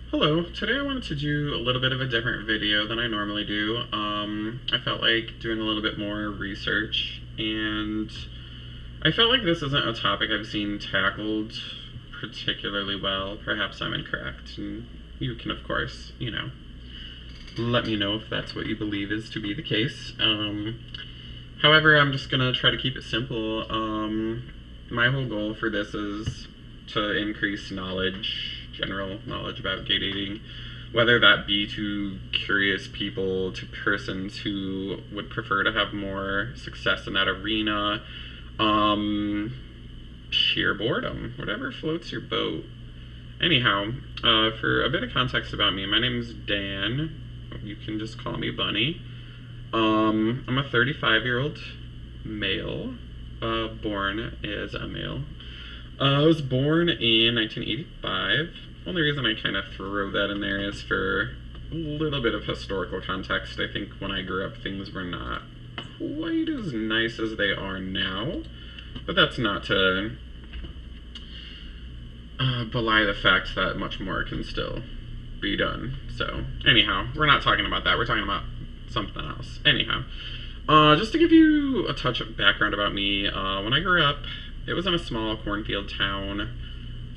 Hello, today I wanted to do a little bit of a different video than I normally do. I felt like doing a little bit more research, and I felt like this isn't a topic I've seen tackled particularly well. Perhaps I'm incorrect, and you can, of course, let me know if that's what you believe is to be the case. However, I'm just gonna try to keep it simple. My whole goal for this is to increase knowledge, general knowledge about gay dating, whether that be to curious people, to persons who would prefer to have more success in that arena, um, sheer boredom, whatever floats your boat. Anyhow, for a bit of context about me, my name is Dan. You can just call me Bunny. I'm a 35-year-old male, born as a male. I was born in 1985. Only reason I kind of throw that in there is for a little bit of historical context. I think when I grew up, things were not quite as nice as they are now. But that's not to belie the fact that much more can still be done. So, anyhow, we're not talking about that. We're talking about something else. Anyhow, just to give you a touch of background about me, when I grew up, it was in a small cornfield town.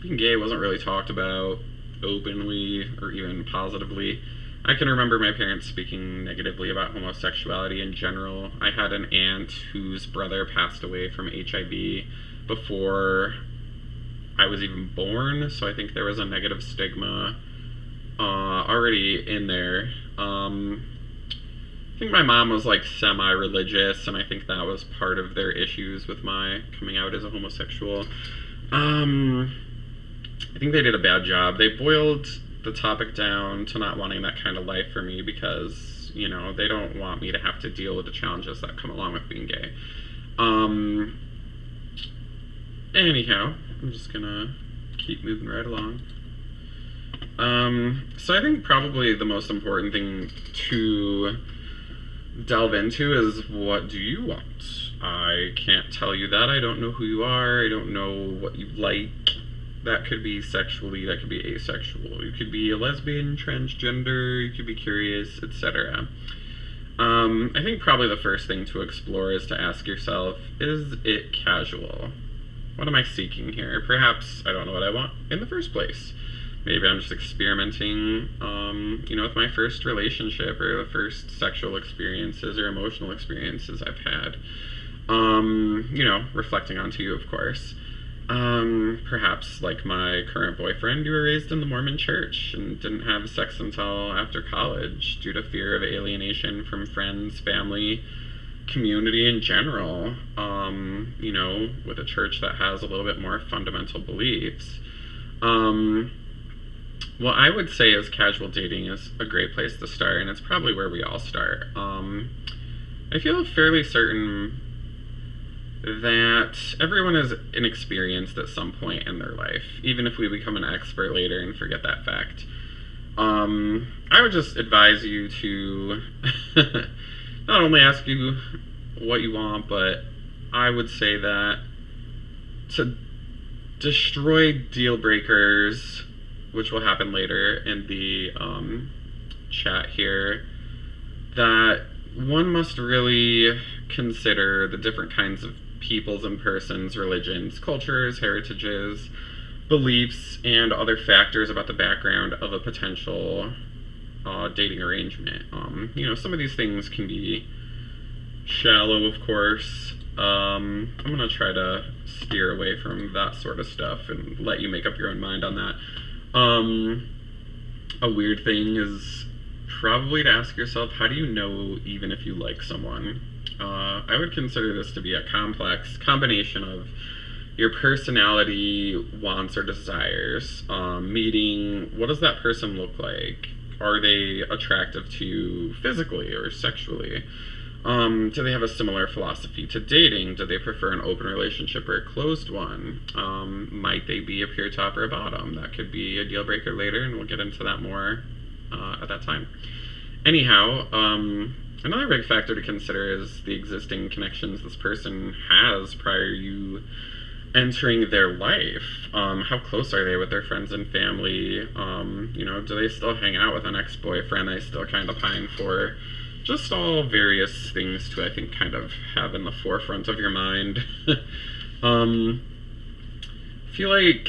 Being gay wasn't really talked about openly or even positively. I can remember my parents speaking negatively about homosexuality in general. I had an aunt whose brother passed away from HIV before I was even born, so I think there was a negative stigma already in there. I think my mom was like semi-religious, and I think that was part of their issues with my coming out as a homosexual. I think they did a bad job. They boiled the topic down to not wanting that kind of life for me because, they don't want me to have to deal with the challenges that come along with being gay. Anyhow, I'm just gonna keep moving right along. So I think probably the most important thing to delve into is, what do you want? I can't tell you that. I don't know who you are. I don't know what you like. That could be sexually, that could be asexual. You could be a lesbian, transgender, you could be curious, etc. I think probably the first thing to explore is to ask yourself, is it casual? What am I seeking here? Perhaps I don't know what I want in the first place. Maybe I'm just experimenting, with my first relationship or the first sexual experiences or emotional experiences I've had. Reflecting onto you, of course. Perhaps, like my current boyfriend, you were raised in the Mormon church and didn't have sex until after college due to fear of alienation from friends, family, community in general, with a church that has a little bit more fundamental beliefs. What I would say is casual dating is a great place to start, and it's probably where we all start. I feel fairly certain that everyone is inexperienced at some point in their life, even if we become an expert later and forget that fact. I would just advise you to not only ask you what you want, but I would say that to destroy deal breakers, which will happen later in the chat here, that one must really consider the different kinds of peoples and persons, religions, cultures, heritages, beliefs, and other factors about the background of a potential dating arrangement. Some of these things can be shallow, of course. I'm going to try to steer away from that sort of stuff and let you make up your own mind on that. A weird thing is probably to ask yourself, how do you know even if you like someone? I would consider this to be a complex combination of your personality, wants, or desires, meeting what does that person look like? Are they attractive to you physically or sexually? Do they have a similar philosophy to dating? Do they prefer an open relationship or a closed one? Might they be a pure top or a bottom? That could be a deal breaker later, and we'll get into that more at that time. Anyhow, another big factor to consider is the existing connections this person has prior to you entering their life. How close are they with their friends and family? Do they still hang out with an ex-boyfriend they still kind of pine for? Just all various things to, I think, kind of have in the forefront of your mind. I feel like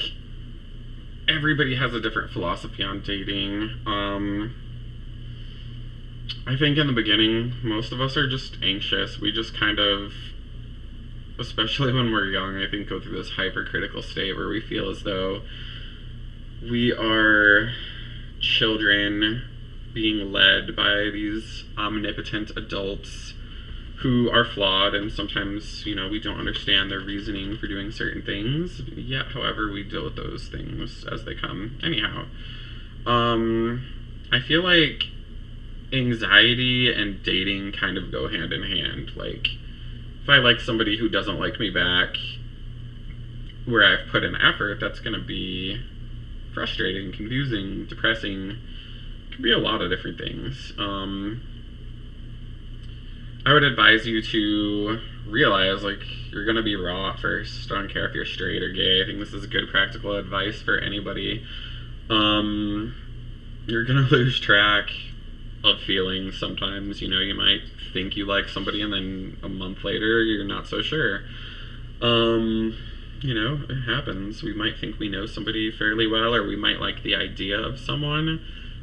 everybody has a different philosophy on dating. I think in the beginning, most of us are just anxious. We just kind of, especially when we're young, I think go through this hypercritical state where we feel as though we are children being led by these omnipotent adults who are flawed, and sometimes, we don't understand their reasoning for doing certain things. Yet, however, we deal with those things as they come. Anyhow, I feel like anxiety and dating kind of go hand in hand. Like, if I like somebody who doesn't like me back, where I've put in effort, that's going to be frustrating, confusing, depressing. It could be a lot of different things. I would advise you to realize, like, you're going to be raw at first. I don't care if you're straight or gay. I think this is good practical advice for anybody. You're going to lose track of feelings sometimes. You might think you like somebody and then a month later you're not so sure. It happens. We might think we know somebody fairly well, or we might like the idea of someone,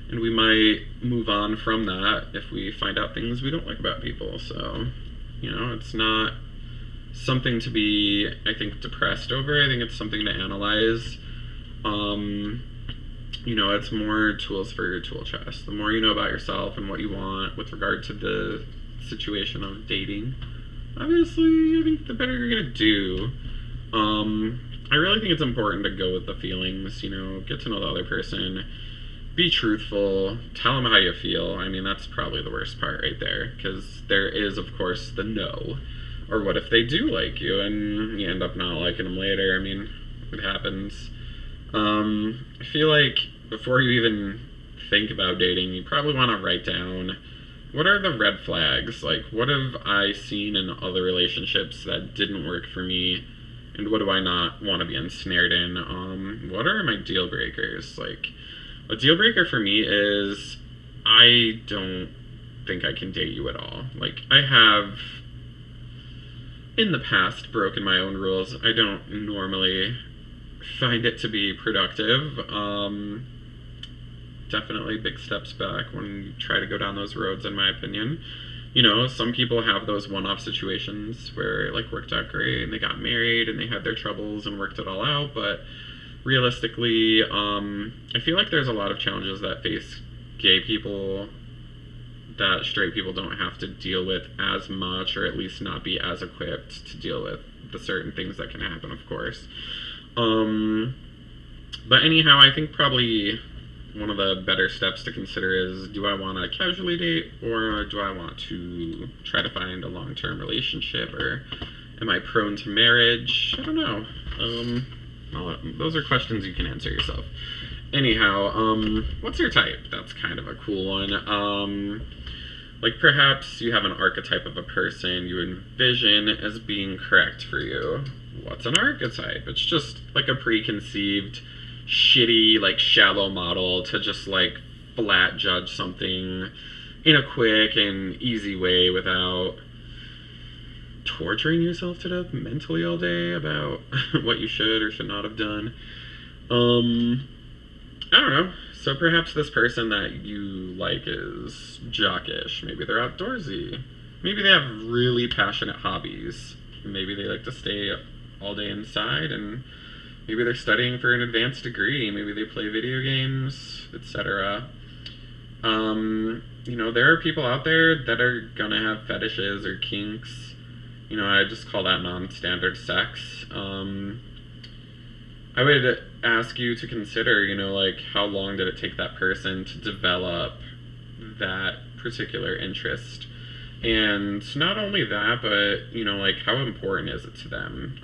and we might move on from that if we find out things we don't like about people. So, it's not something to be, I think, depressed over. I think it's something to analyze. It's more tools for your tool chest. The more you know about yourself and what you want with regard to the situation of dating, obviously, I think the better you're going to do. I really think it's important to go with the feelings, get to know the other person, be truthful, tell them how you feel. I mean, that's probably the worst part right there, because there is, of course, the no. Or what if they do like you and you end up not liking them later? I mean, it happens. I feel like before you even think about dating, you probably want to write down, what are the red flags? Like, what have I seen in other relationships that didn't work for me? And what do I not want to be ensnared in? What are my deal breakers? Like, a deal breaker for me is, I don't think I can date you at all. Like, I have, in the past, broken my own rules. I don't normally find it to be productive. Definitely big steps back when you try to go down those roads, in my opinion. Some people have those one-off situations where it, like, worked out great and they got married and they had their troubles and worked it all out, but realistically, I feel like there's a lot of challenges that face gay people that straight people don't have to deal with as much, or at least not be as equipped to deal with the certain things that can happen, of course. But anyhow, I think probably one of the better steps to consider is, do I want to casually date, or do I want to try to find a long-term relationship, or am I prone to marriage? I don't know. Those are questions you can answer yourself. Anyhow, what's your type? That's kind of a cool one. Like, perhaps you have an archetype of a person you envision as being correct for you. What's an archetype? It's just like a preconceived, shitty, like, shallow model to just, like, flat judge something in a quick and easy way without torturing yourself to death mentally all day about what you should or should not have done. I don't know. So perhaps this person that you like is jockish. Maybe they're outdoorsy. Maybe they have really passionate hobbies. Maybe they like to stay all day inside, and maybe they're studying for an advanced degree. Maybe they play video games, etc. There are people out there that are gonna have fetishes or kinks. I just call that non-standard sex. I would ask you to consider, like, how long did it take that person to develop that particular interest? And not only that, but, like, how important is it to them?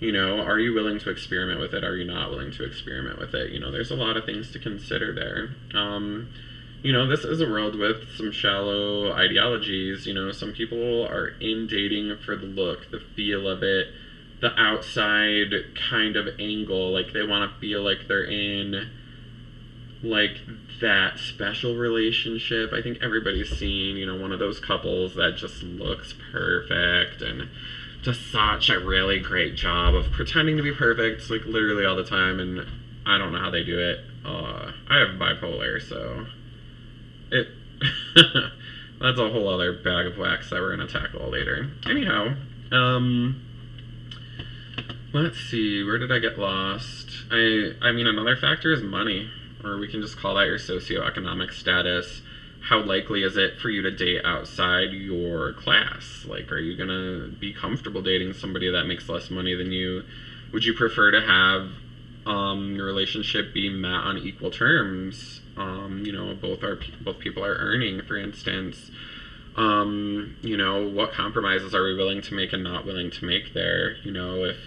Are you willing to experiment with it? Are you not willing to experiment with it? There's a lot of things to consider there. This is a world with some shallow ideologies. Some people are in dating for the look, the feel of it, the outside kind of angle. Like, they want to feel like they're in, like, that special relationship. I think everybody's seen, you know, one of those couples that just looks perfect and does such a really great job of pretending to be perfect, like, literally all the time, and I don't know how they do it. I have bipolar, so it that's a whole other bag of wax that we're gonna tackle later. Anyhow, let's see, where did I get lost? I mean, another factor is money, or we can just call that your socioeconomic status. How likely is it for you to date outside your class? Like, are you gonna be comfortable dating somebody that makes less money than you? Would you prefer to have your relationship be met on equal terms? You know, both people are earning, for instance. You know, what compromises are we willing to make and not willing to make there? You know, if,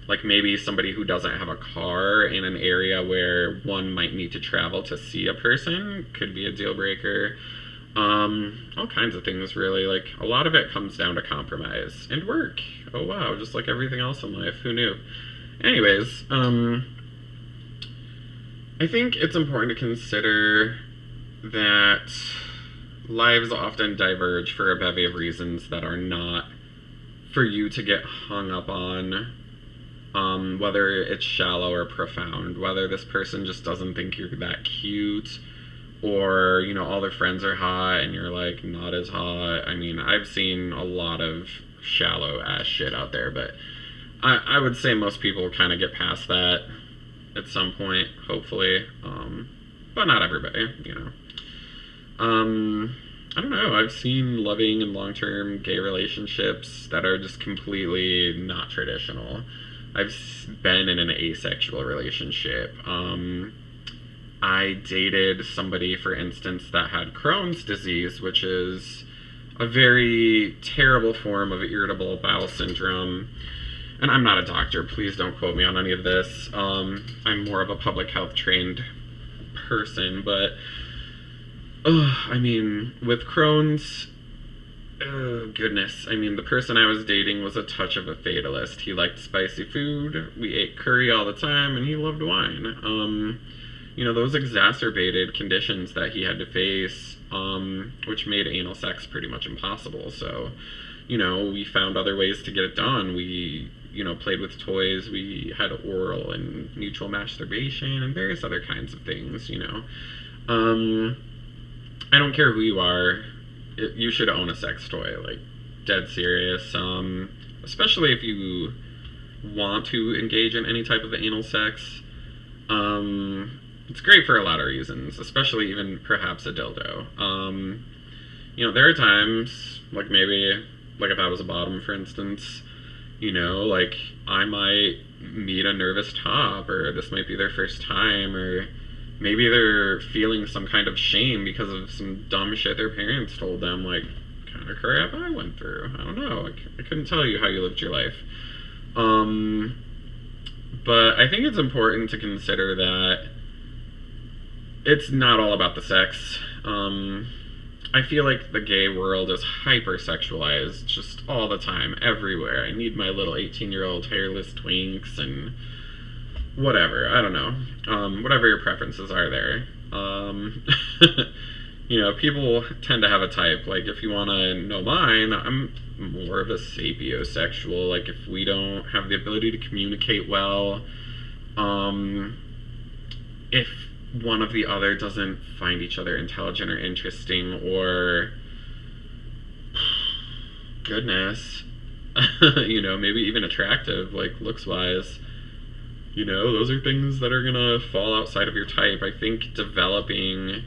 like, maybe somebody who doesn't have a car in an area where one might need to travel to see a person could be a deal breaker. All kinds of things, really. Like, a lot of it comes down to compromise and work. Oh wow, just like everything else in life. Who knew? Anyways, I think it's important to consider that lives often diverge for a bevy of reasons that are not for you to get hung up on. Whether it's shallow or profound, whether this person just doesn't think you're that cute, or, you know, all their friends are hot and you're, like, not as hot. I mean, I've seen a lot of shallow ass shit out there, but I would say most people kind of get past that at some point, hopefully, but not everybody, you know. I don't know, I've seen loving and long-term gay relationships that are just completely not traditional. I've been in an asexual relationship. I dated somebody, for instance, that had Crohn's disease, which is a very terrible form of irritable bowel syndrome. And I'm not a doctor, please don't quote me on any of this. I'm more of a public health trained person, but I mean, with Crohn's, oh goodness, I mean, the person I was dating was a touch of a fatalist. He liked spicy food, we ate curry all the time, and he loved wine. You know, those exacerbated conditions that he had to face, which made anal sex pretty much impossible. So, you know, we found other ways to get it done. We, you know, played with toys, we had oral and mutual masturbation, and various other kinds of things, you know. I don't care who you are, you should own a sex toy, like, dead serious. Especially if you want to engage in any type of anal sex. It's great for a lot of reasons, especially even perhaps a dildo. You know, there are times, like, maybe, like, if I was a bottom, for instance, you know, like, I might meet a nervous top, or this might be their first time, or maybe they're feeling some kind of shame because of some dumb shit their parents told them, like, kind of crap I went through. I don't know. I couldn't tell you how you lived your life. But I think it's important to consider that it's not all about the sex. I feel like the gay world is hyper-sexualized just all the time, everywhere. I need my little 18-year-old hairless twinks and whatever. I don't know. Whatever your preferences are there. You know, people tend to have a type. Like, if you want to know mine, I'm more of a sapiosexual. Like, if we don't have the ability to communicate well, if one of the other doesn't find each other intelligent or interesting, or goodness, you know, maybe even attractive, like, looks-wise, you know, those are things that are gonna fall outside of your type. I think developing,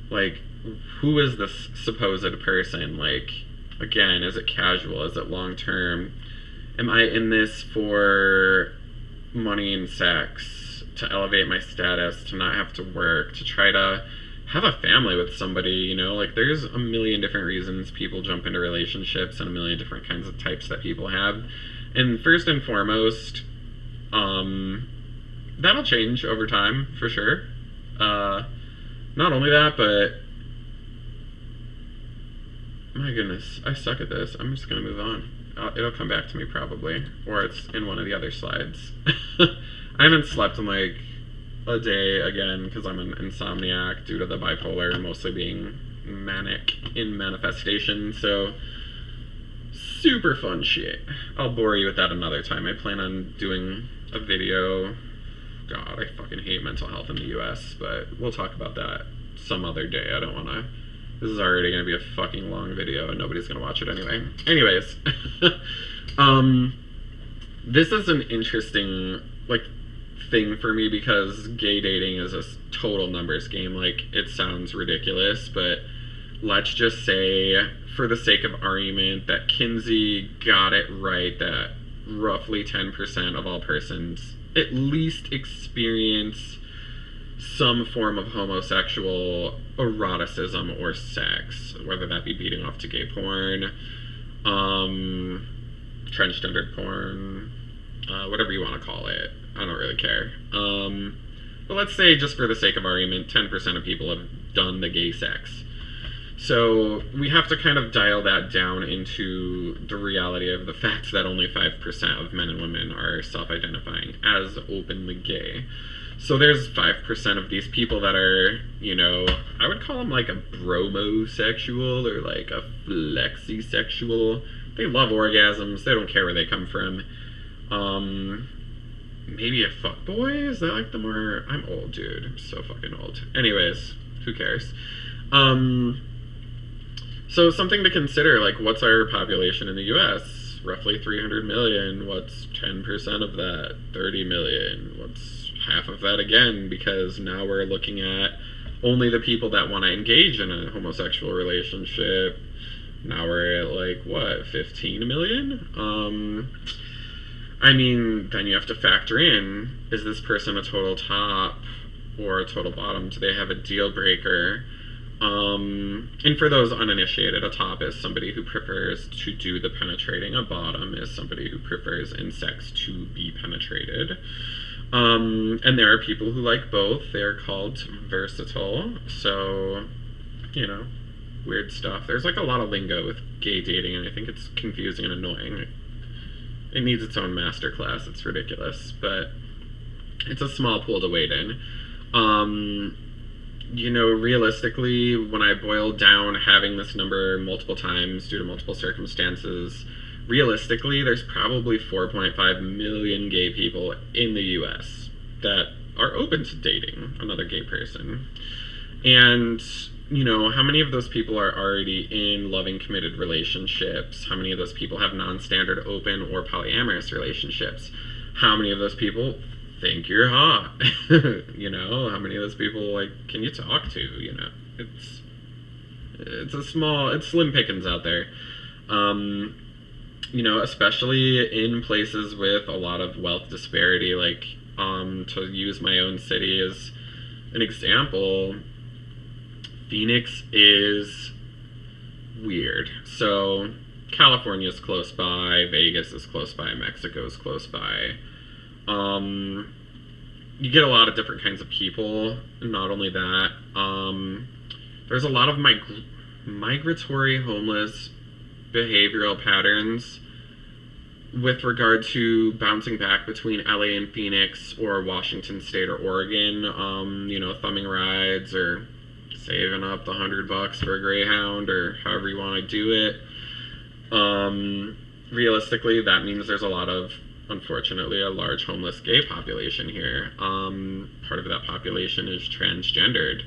like, who is this supposed person? Like, again, is it casual? Is it long-term? Am I in this for money and sex? To elevate my status, to not have to work, to try to have a family with somebody, you know? Like, there's a million different reasons people jump into relationships and a million different kinds of types that people have. And first and foremost, that'll change over time, for sure. Not only that, but my goodness, I suck at this. I'm just gonna move on. It'll come back to me probably, or it's in one of the other slides. I haven't slept in like a day again because I'm an insomniac due to the bipolar mostly being manic in manifestation. So super fun shit. I'll bore you with that another time. I plan on doing a video. God, I fucking hate mental health in the US, but we'll talk about that some other day. I don't want to. This is already going to be a fucking long video and nobody's going to watch it anyway. Anyways, this is an interesting like thing for me because gay dating is a total numbers game. Like, it sounds ridiculous, but let's just say, for the sake of argument, that Kinsey got it right that roughly 10% of all persons at least experience some form of homosexual eroticism or sex, whether that be beating off to gay porn, transgendered porn, whatever you want to call it. I don't really care. But let's say, just for the sake of argument, 10% of people have done the gay sex. So we have to kind of dial that down into the reality of the fact that only 5% of men and women are self-identifying as openly gay. So there's 5% of these people that are, you know, I would call them like a bromosexual or like a flexisexual. They love orgasms. They don't care where they come from. Maybe a fuckboy? Is that like the more... I'm old, dude. I'm so fucking old. Anyways, who cares? So something to consider, like, what's our population in the US? Roughly 300 million. What's 10% of that? 30 million. What's half of that again? Because now we're looking at only the people that want to engage in a homosexual relationship. Now we're at, like, what, 15 million? I mean, then you have to factor in, is this person a total top or a total bottom? Do they have a deal breaker? And for those uninitiated, a top is somebody who prefers to do the penetrating. A bottom is somebody who prefers in sex to be penetrated. And there are people who like both. They're called versatile. So, you know, weird stuff. There's like a lot of lingo with gay dating, and I think it's confusing and annoying. It needs its own masterclass. It's ridiculous, but it's a small pool to wade in. You know, realistically, when I boil down having this number multiple times due to multiple circumstances, realistically, there's probably 4.5 million gay people in the US that are open to dating another gay person. And, you know, how many of those people are already in loving, committed relationships? How many of those people have non-standard open or polyamorous relationships? How many of those people think you're hot? You know, how many of those people, like, can you talk to? You know, it's slim pickings out there. You know, especially in places with a lot of wealth disparity. Like, to use my own city as an example, Phoenix is weird. So California's close by, Vegas is close by, Mexico's close by. You get a lot of different kinds of people. Not only that, there's a lot of migratory homeless behavioral patterns with regard to bouncing back between LA and Phoenix or Washington State or Oregon. You know, thumbing rides or saving up the $100 for a Greyhound or however you want to do it. Realistically, that means there's a lot of, unfortunately, a large homeless gay population here. Part of that population is transgendered.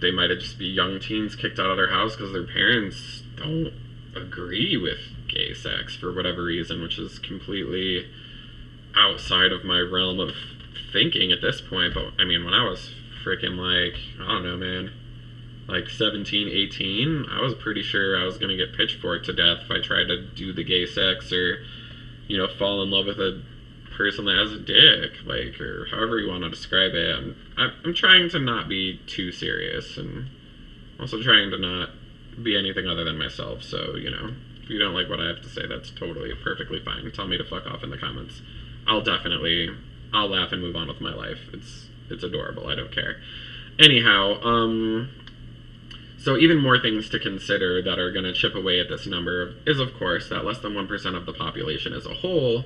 They might just be young teens kicked out of their house because their parents don't agree with gay sex for whatever reason, which is completely outside of my realm of thinking at this point. But I mean, when I was freaking, like, I don't know, man, like 17, 18, I was pretty sure I was going to get pitchforked to death if I tried to do the gay sex or, you know, fall in love with a person that has a dick, like, or however you want to describe it. I'm trying to not be too serious, and also trying to not be anything other than myself. So, you know, if you don't like what I have to say, that's totally perfectly fine. Tell me to fuck off in the comments. I'll laugh and move on with my life. It's adorable. I don't care. Anyhow, So even more things to consider that are going to chip away at this number is, of course, that less than 1% of the population as a whole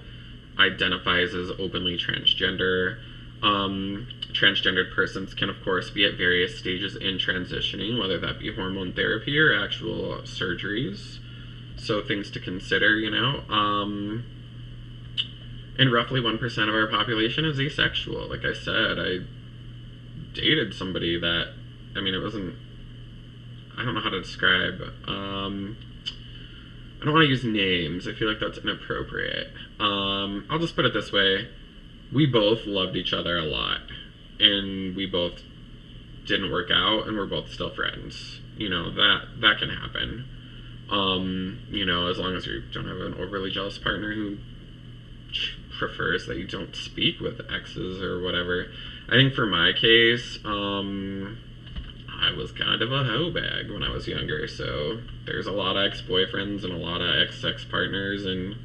identifies as openly transgender. Transgendered persons can, of course, be at various stages in transitioning, whether that be hormone therapy or actual surgeries. So things to consider, you know. And roughly 1% of our population is asexual. Like I said, I dated somebody that, I mean, it wasn't, I don't know how to describe. I don't want to use names. I feel like that's inappropriate. I'll just put it this way. We both loved each other a lot. And we both didn't work out, and we're both still friends. You know, that can happen. You know, as long as you don't have an overly jealous partner who prefers that you don't speak with exes or whatever. I think for my case, I was kind of a hoe bag when I was younger, so there's a lot of ex-boyfriends and a lot of ex-sex partners, and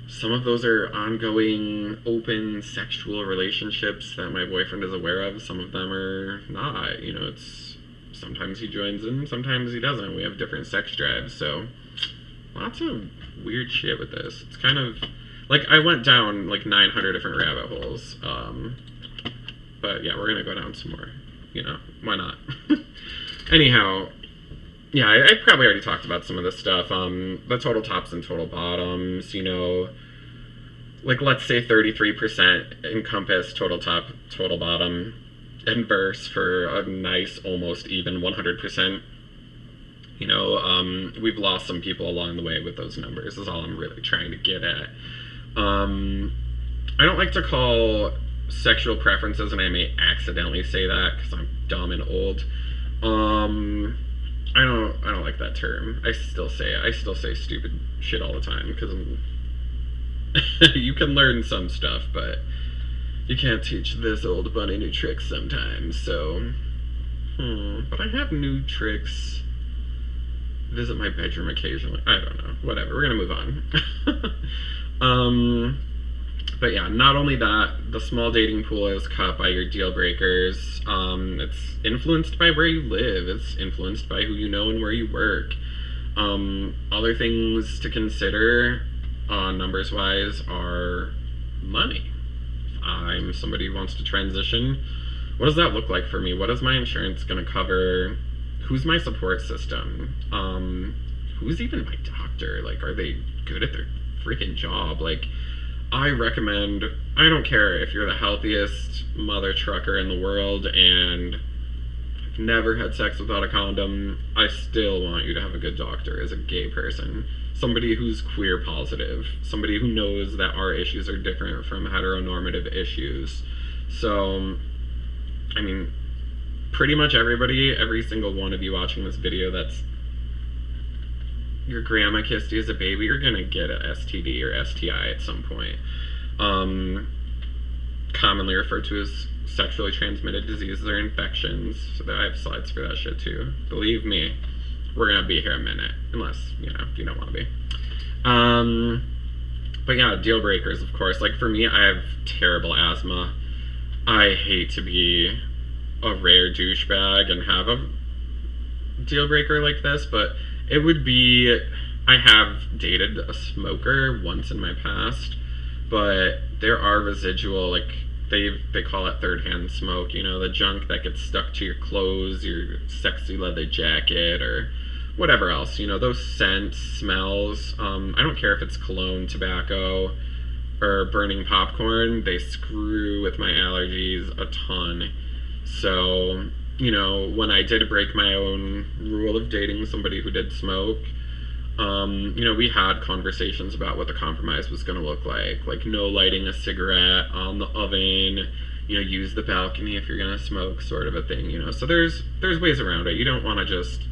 some of those are ongoing, open, sexual relationships that my boyfriend is aware of. Some of them are not. You know, it's sometimes he joins in, sometimes he doesn't. We have different sex drives, so lots of weird shit with this. It's kind of like I went down like 900 different rabbit holes, but yeah, we're gonna go down some more. You know, why not? Anyhow, yeah, I probably already talked about some of this stuff. The total tops and total bottoms, you know, like let's say 33% encompass total top, total bottom, inverse for a nice, almost even 100%. You know, we've lost some people along the way with those numbers, is all I'm really trying to get at. I don't like to call sexual preferences, and I may accidentally say that because I'm dumb and old. I don't like that term. I still say it. I still say stupid shit all the time because you can learn some stuff, but you can't teach this old bunny new tricks sometimes. So, but I have new tricks. Visit my bedroom occasionally. I don't know. Whatever. We're gonna move on. But yeah, not only that, the small dating pool is cut by your deal breakers. It's influenced by where you live. It's influenced by who you know and where you work. Other things to consider, numbers wise, are money. If I'm somebody who wants to transition, what does that look like for me? What is my insurance going to cover? Who's my support system? Who's even my doctor? Like, are they good at their freaking job? Like, I recommend, I don't care if you're the healthiest mother trucker in the world and I've never had sex without a condom, I still want you to have a good doctor as a gay person. Somebody who's queer positive. Somebody who knows that our issues are different from heteronormative issues. So, I mean, pretty much everybody, every single one of you watching this video that's your grandma kissed you as a baby, you're gonna get a STD or STI at some point. Commonly referred to as sexually transmitted diseases or infections. So I have slides for that shit too. Believe me, we're gonna be here a minute, unless, you know, you don't want to be. But yeah, deal breakers, of course. Like for me, I have terrible asthma. I hate to be a rare douchebag and have a deal breaker like this, but it would be, I have dated a smoker once in my past, but there are residual, like, they call it third-hand smoke, you know, the junk that gets stuck to your clothes, your sexy leather jacket, or whatever else, you know, those scents, smells. I don't care if it's cologne, tobacco, or burning popcorn, they screw with my allergies a ton. So, you know, when I did break my own rule of dating somebody who did smoke, you know, we had conversations about what the compromise was going to look like no lighting a cigarette on the oven, you know, use the balcony if you're going to smoke, sort of a thing, you know. So there's ways around it. You don't want to just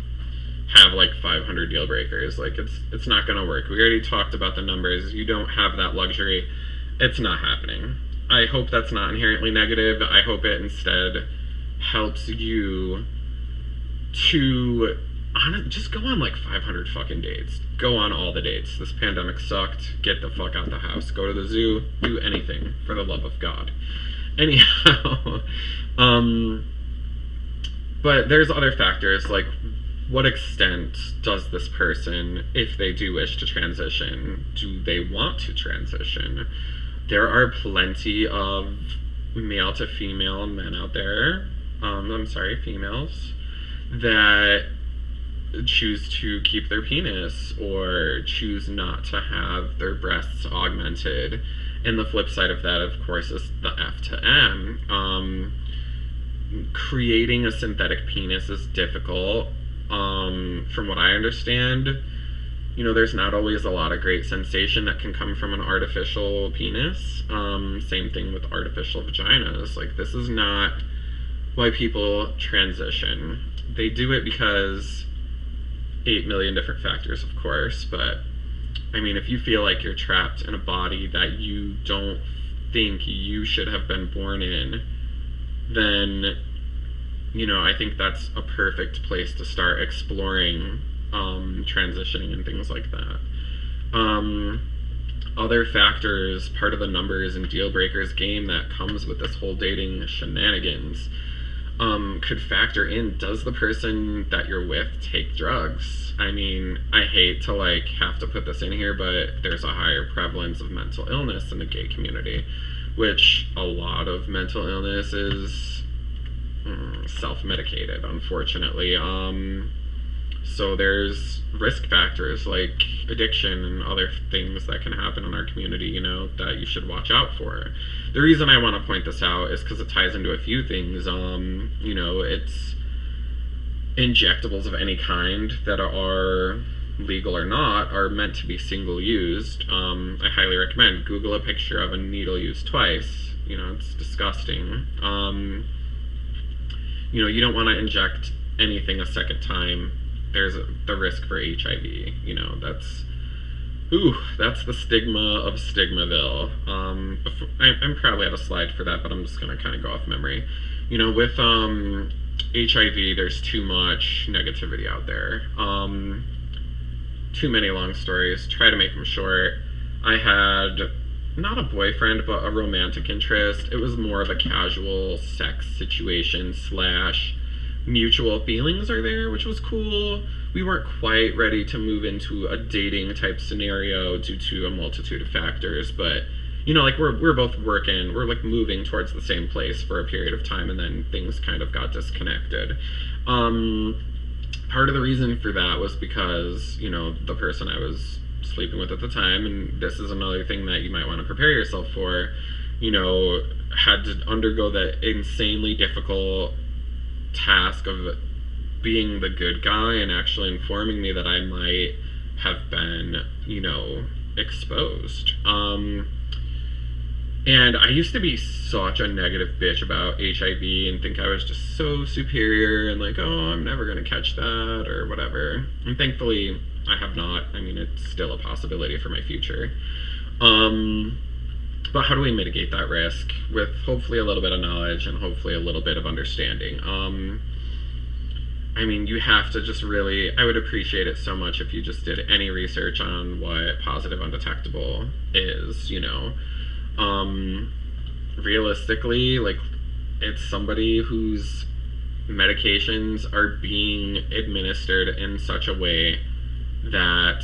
have like 500 deal breakers. Like it's not going to work. We already talked about the numbers. You don't have that luxury. It's not happening. I hope that's not inherently negative. I hope it instead helps you to just go on like 500 fucking dates. Go on all the dates. This pandemic sucked. Get the fuck out the house. Go to the zoo. Do anything for the love of God. Anyhow, But there's other factors, like what extent does this person, if they do wish to transition, do they want to transition? There are plenty of male to female men out there, females, that choose to keep their penis or choose not to have their breasts augmented. And the flip side of that, of course, is the F to M. Creating a synthetic penis is difficult. From what I understand, there's not always a lot of great sensation that can come from an artificial penis. Same thing with artificial vaginas. Like, this is not why people transition. They do it because 8 million different factors, of course, but I mean, if you feel like you're trapped in a body that you don't think you should have been born in, then, I think that's a perfect place to start exploring transitioning and things like that. Other factors, part of the numbers and deal breakers game that comes with this whole dating shenanigans, could factor in, does the person that you're with take drugs? I mean, I hate to have to put this in here, but there's a higher prevalence of mental illness in the gay community, which a lot of mental illness is self-medicated, unfortunately. So there's risk factors like addiction and other things that can happen in our community, that you should watch out for. The reason I want to point this out is because it ties into a few things. It's injectables of any kind that are legal or not are meant to be single used. I highly recommend Google a picture of a needle used twice. It's disgusting. You don't want to inject anything a second time. There's the risk for HIV. That's the stigma of Stigmaville. I'm probably out of slide for that, but I'm just gonna kind of go off memory. With HIV, there's too much negativity out there. Too many long stories. Try to make them short. I had not a boyfriend, but a romantic interest. It was more of a casual sex situation / mutual feelings are there, which was cool. We weren't quite ready to move into a dating type scenario due to a multitude of factors, but we're both working, we're moving towards the same place for a period of time, and then things kind of got disconnected. Part of the reason for that was because the person I was sleeping with at the time, and this is another thing that you might want to prepare yourself for, had to undergo that insanely difficult task of being the good guy and actually informing me that I might have been, exposed. And I used to be such a negative bitch about HIV and think I was just so superior and I'm never gonna catch that or whatever. And thankfully, I have not. I mean, it's still a possibility for my future. But how do we mitigate that risk with hopefully a little bit of knowledge and hopefully a little bit of understanding? I mean, you have to just really, I would appreciate it so much if you just did any research on what positive undetectable is, realistically, it's somebody whose medications are being administered in such a way that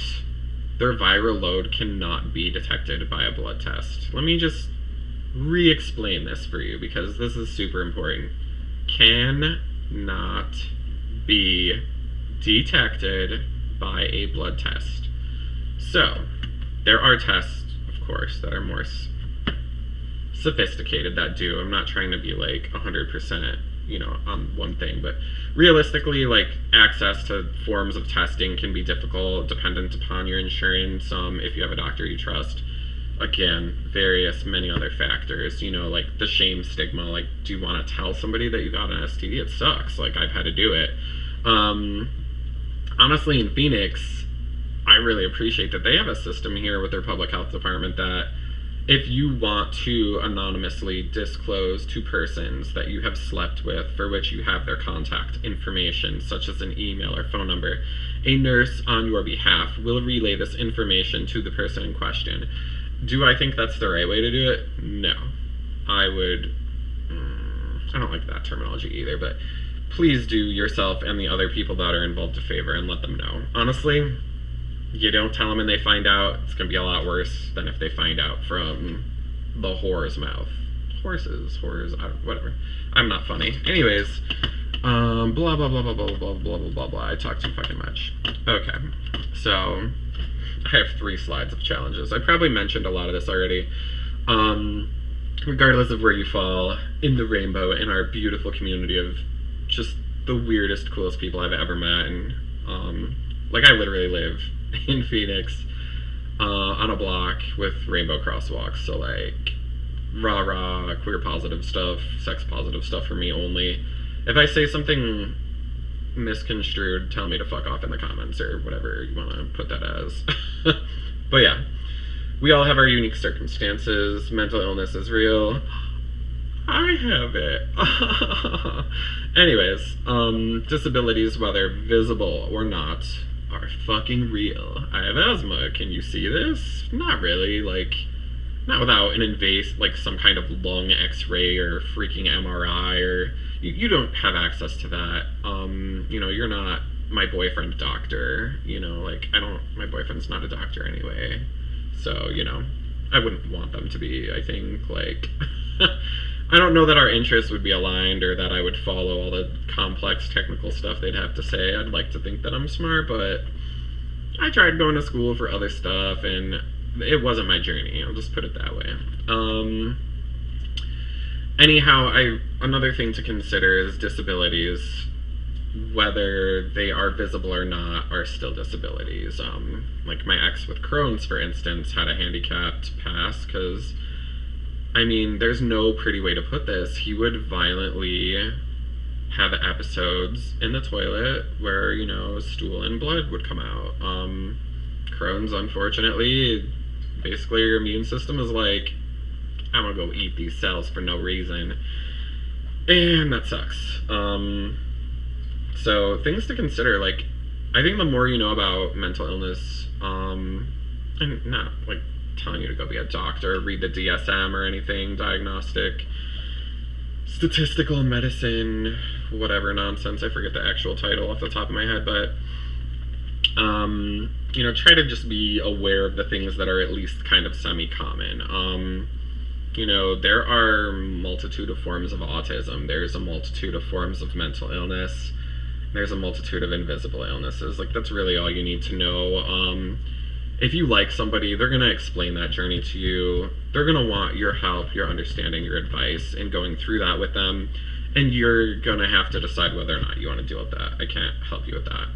their viral load cannot be detected by a blood test. Let me just re-explain this for you because this is super important. Cannot be detected by a blood test. So, there are tests, of course, that are more sophisticated that do. I'm not trying to be 100%, on one thing, but realistically, access to forms of testing can be difficult, dependent upon your insurance, if you have a doctor you trust. Again, many other factors, the shame stigma, do you want to tell somebody that you got an STD? It sucks, I've had to do it. Honestly, in Phoenix, I really appreciate that they have a system here with their public health department that if you want to anonymously disclose to persons that you have slept with, for which you have their contact information, such as an email or phone number, a nurse on your behalf will relay this information to the person in question. Do I think that's the right way to do it? No. I don't like that terminology either, but please do yourself and the other people that are involved a favor and let them know. Honestly, you don't tell them and they find out, it's going to be a lot worse than if they find out from the whore's mouth. Horses, whores, whatever. I'm not funny. Anyways, blah, blah, blah, blah, blah, blah, blah, blah, blah, blah. I talk too fucking much. Okay, so I have 3 slides of challenges. I probably mentioned a lot of this already. Regardless of where you fall in the rainbow in our beautiful community of just the weirdest, coolest people I've ever met. And, like, I literally live in Phoenix on a block with rainbow crosswalks. So, like, rah-rah, queer positive stuff, sex positive stuff for me only. If I say something misconstrued, tell me to fuck off in the comments or whatever you want to put that as. But yeah, we all have our unique circumstances. Mental illness is real. I have it. Anyways, disabilities, whether visible or not, are fucking real. I have asthma. Can you see this? Not really. Like, not without an invasive, like some kind of lung x-ray or freaking MRI, or you don't have access to that. You know, you're not my boyfriend's doctor, you know, like, my boyfriend's not a doctor anyway, so, you know, I wouldn't want them to be, I think, like, I don't know that our interests would be aligned or that I would follow all the complex technical stuff they'd have to say. I'd like to think that I'm smart, but I tried going to school for other stuff, and it wasn't my journey, I'll just put it that way. Anyhow, another thing to consider is disabilities, whether they are visible or not, are still disabilities. Like my ex with Crohn's, for instance, had a handicapped pass because, I mean, there's no pretty way to put this. He would violently have episodes in the toilet where, you know, stool and blood would come out. Crohn's, unfortunately, basically your immune system is like, I'm gonna go eat these cells for no reason. And that sucks. So things to consider, like, I think the more you know about mental illness, and not like telling you to go be a doctor, read the DSM or anything, diagnostic, statistical medicine, whatever nonsense, I forget the actual title off the top of my head, but you know, try to just be aware of the things that are at least kind of semi-common. You know, there are a multitude of forms of autism. There's a multitude of forms of mental illness. There's a multitude of invisible illnesses. Like, that's really all you need to know. If you like somebody, they're going to explain that journey to you. They're going to want your help, your understanding, your advice, and going through that with them. And you're going to have to decide whether or not you want to deal with that. I can't help you with that.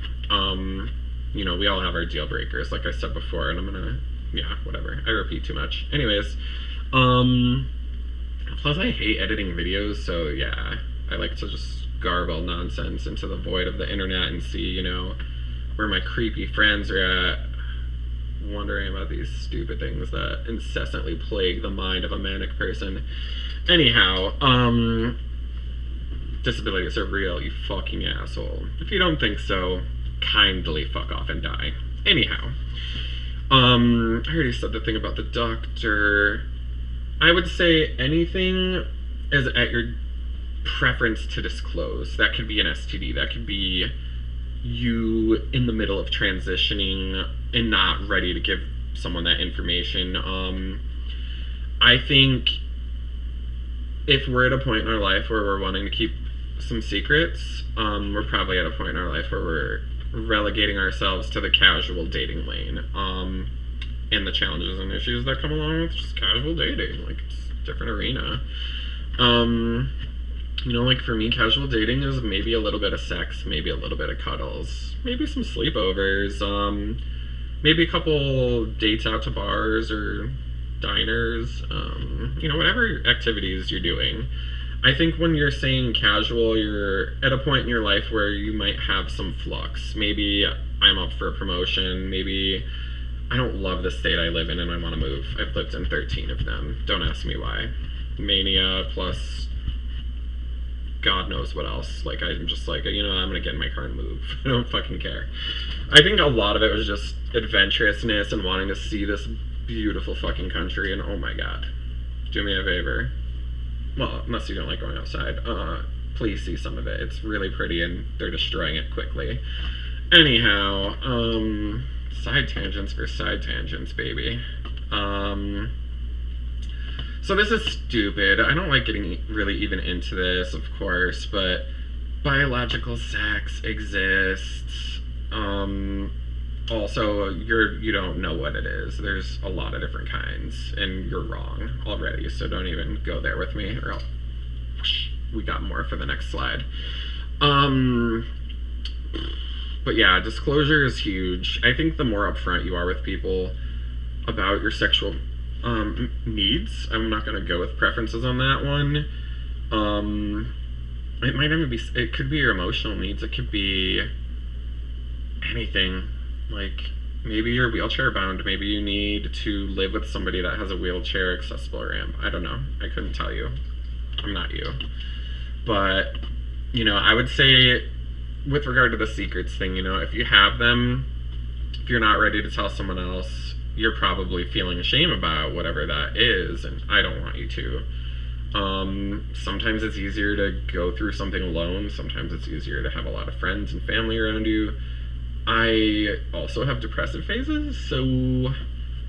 You know, we all have our deal breakers, like I said before, and I'm going to, yeah, whatever. I repeat too much. Anyways, plus I hate editing videos, so yeah, I like to just garble nonsense into the void of the internet and see, you know, where my creepy friends are at, wondering about these stupid things that incessantly plague the mind of a manic person. Anyhow, disabilities are real, you fucking asshole. If you don't think so, kindly fuck off and die. Anyhow, I already said the thing about the doctor. I would say anything is at your preference to disclose. That could be an STD. That could be you in the middle of transitioning and not ready to give someone that information. I think if we're at a point in our life where we're wanting to keep some secrets, we're probably at a point in our life where we're relegating ourselves to the casual dating lane. And the challenges and issues that come along with just casual dating. Like, it's a different arena. You know, like, for me, casual dating is maybe a little bit of sex, maybe a little bit of cuddles, maybe some sleepovers, maybe a couple dates out to bars or diners, you know, whatever activities you're doing. I think when you're saying casual, you're at a point in your life where you might have some flux. Maybe I'm up for a promotion, maybe I don't love the state I live in and I want to move. I've lived in 13 of them. Don't ask me why. Mania plus God knows what else. Like, I'm just like, you know, I'm going to get in my car and move. I don't fucking care. I think a lot of it was just adventurousness and wanting to see this beautiful fucking country, and oh my God, do me a favor. Well, unless you don't like going outside. please see some of it. It's really pretty and they're destroying it quickly. Anyhow, side tangents for side tangents, baby. So this is stupid. I don't like getting really even into this, of course, but biological sex exists. Also, you don't know what it is. There's a lot of different kinds, and you're wrong already, so don't even go there with me, or we got more for the next slide. But yeah, disclosure is huge. I think the more upfront you are with people about your sexual needs, I'm not going to go with preferences on that one. It might even be, it could be your emotional needs, it could be anything. Like, maybe you're wheelchair bound, maybe you need to live with somebody that has a wheelchair accessible ramp. I don't know. I couldn't tell you. I'm not you. But, you know, I would say, with regard to the secrets thing, you know, if you have them, if you're not ready to tell someone else, you're probably feeling shame about whatever that is, and I don't want you to. Sometimes it's easier to go through something alone. Sometimes it's easier to have a lot of friends and family around you. I also have depressive phases, so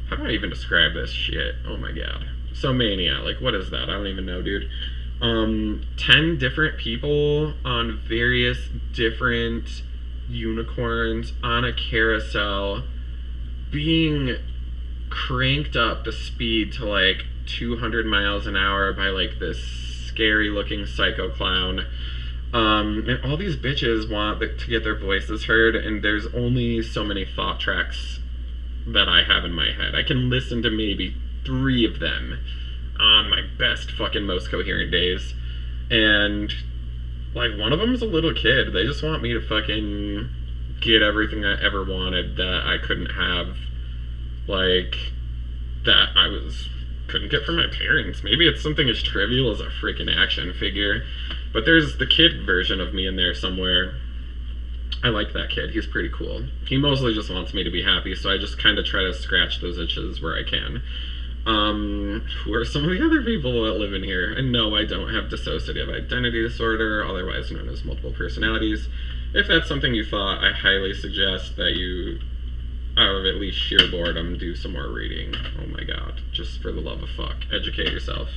how do I even describe this shit? Oh my god. So mania, like what is that? I don't even know, dude. 10 different people on various different unicorns on a carousel being cranked up the speed to like 200 miles an hour by like this scary looking psycho clown. And all these bitches want to get their voices heard, and there's only so many thought tracks that I have in my head. I can listen to maybe 3 of them on my best fucking most coherent days. And like one of them's a little kid. They just want me to fucking get everything I ever wanted that I couldn't have, like that I couldn't get from my parents. Maybe it's something as trivial as a freaking action figure, but there's the kid version of me in there somewhere. I like that kid. He's pretty cool. He mostly just wants me to be happy, so I just kind of try to scratch those itches where I can. Who are some of the other people that live in here? And no, I don't have dissociative identity disorder, otherwise known as multiple personalities. If that's something you thought, I highly suggest that you, out of at least sheer boredom, do some more reading. Oh my god. Just for the love of fuck. Educate yourself.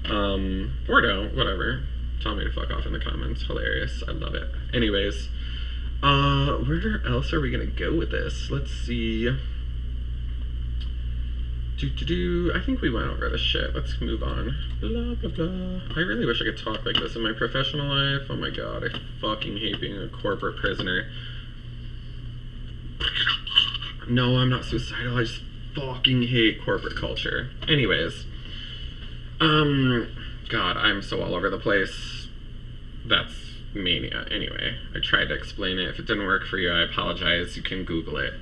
Or don't. Whatever. Tell me to fuck off in the comments. Hilarious. I love it. Anyways. Where else are we gonna go with this? Let's see. I think we went over this shit. Let's move on. Blah, blah, blah. I really wish I could talk like this in my professional life. Oh my god. I fucking hate being a corporate prisoner. No, I'm not suicidal. I just fucking hate corporate culture. Anyways. God, I'm so all over the place. That's mania. Anyway, I tried to explain it. If it didn't work for you, I apologize. You can Google it.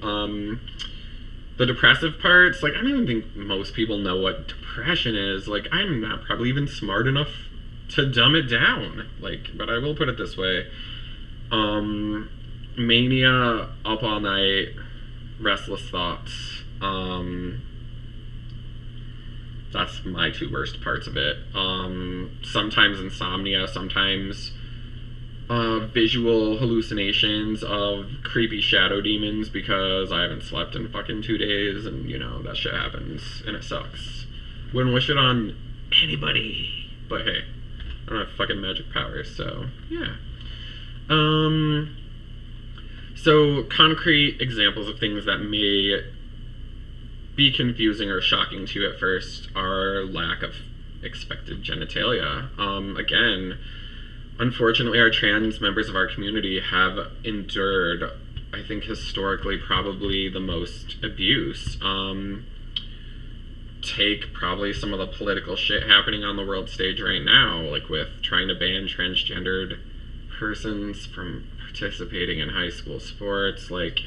The depressive parts, like, I don't even think most people know what depression is. Like, I'm not probably even smart enough to dumb it down. Like, but I will put it this way. Mania, up all night, restless thoughts. That's my 2 worst parts of it. Sometimes insomnia, sometimes visual hallucinations of creepy shadow demons because I haven't slept in fucking 2 days, and you know, that shit happens, and it sucks. Wouldn't wish it on anybody, but hey, I don't have fucking magic powers, so yeah. So concrete examples of things that may be confusing or shocking to you at first are lack of expected genitalia. Again, unfortunately, our trans members of our community have endured, I think, historically, probably the most abuse. Take probably some of the political shit happening on the world stage right now, like with trying to ban transgendered persons from participating in high school sports. Like,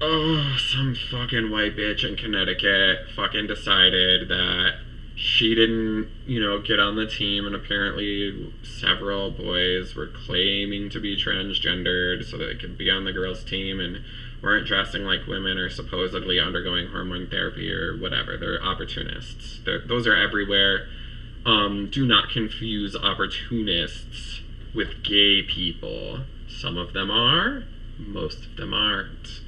oh, some fucking white bitch in Connecticut fucking decided that she didn't, you know, get on the team, and apparently several boys were claiming to be transgendered so that they could be on the girls' team and weren't dressing like women or supposedly undergoing hormone therapy or whatever. They're opportunists. Those are everywhere. Do not confuse opportunists with gay people. Some of them are, most of them aren't.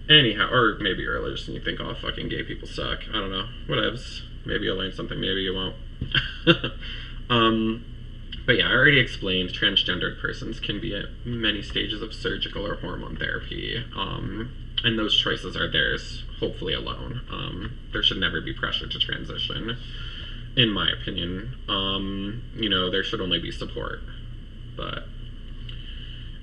Anyhow, or maybe you're religious and you think, oh, fucking gay people suck. I don't know. Whatevs. Maybe you'll learn something, maybe you won't. But yeah, I already explained transgendered persons can be at many stages of surgical or hormone therapy. And those choices are theirs, hopefully alone. There should never be pressure to transition, in my opinion. There should only be support. But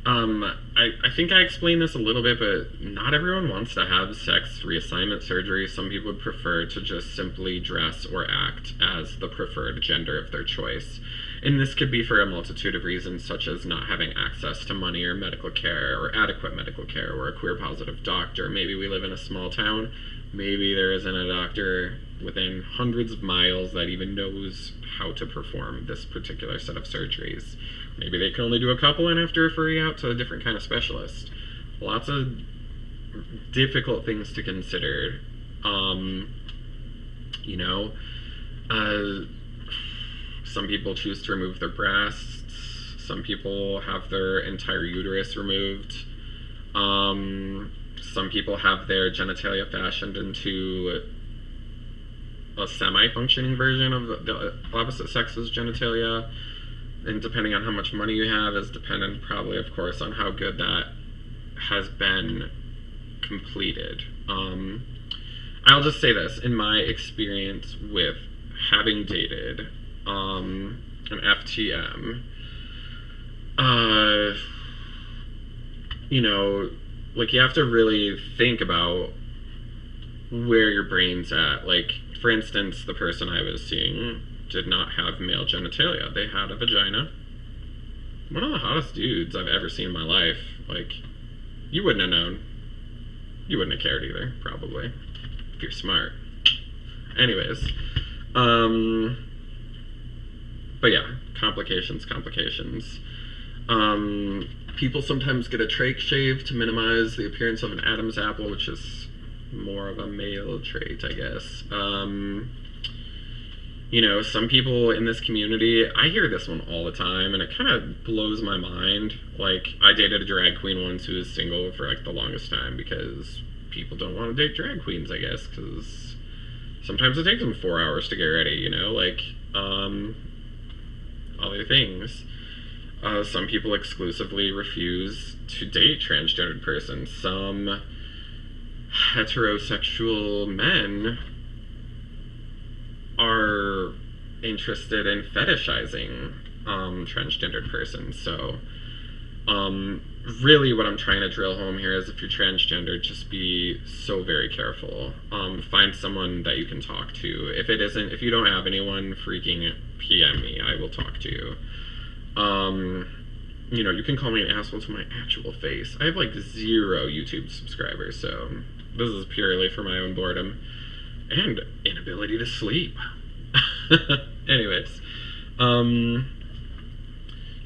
I think I explained this a little bit, but not everyone wants to have sex reassignment surgery. Some people would prefer to just simply dress or act as the preferred gender of their choice. And this could be for a multitude of reasons, such as not having access to money or medical care or adequate medical care, or a queer positive doctor. Maybe we live in a small town. Maybe there isn't a doctor within hundreds of miles that even knows how to perform this particular set of surgeries. Maybe they can only do a couple and have to refer you out to a different kind of specialist. Lots of difficult things to consider. Some people choose to remove their breasts. Some people have their entire uterus removed. Some people have their genitalia fashioned into a semi-functioning version of the opposite sex's genitalia. And depending on how much money you have is dependent probably, of course, on how good that has been completed. I'll just say this. In my experience with having dated an FTM, you have to really think about where your brain's at. Like, for instance, the person I was seeing did not have male genitalia. They had a vagina. One of the hottest dudes I've ever seen in my life. Like, you wouldn't have known. You wouldn't have cared either, probably, if you're smart. Anyways, but yeah, complications. People sometimes get a trach shave to minimize the appearance of an Adam's apple, which is more of a male trait, I guess. Some people in this community, I hear this one all the time, and it kind of blows my mind. Like, I dated a drag queen once who was single for, the longest time because people don't want to date drag queens, I guess, because sometimes it takes them 4 hours to get ready, other things. Some people exclusively refuse to date transgendered persons. Some heterosexual men are interested in fetishizing transgendered persons. So really what I'm trying to drill home here is, if you're transgender, just be so very careful. Find someone that you can talk to. If you don't have anyone, freaking PM me. I will talk to you. You can call me an asshole to my actual face. I have 0 YouTube subscribers, so this is purely for my own boredom and inability to sleep. Anyways, and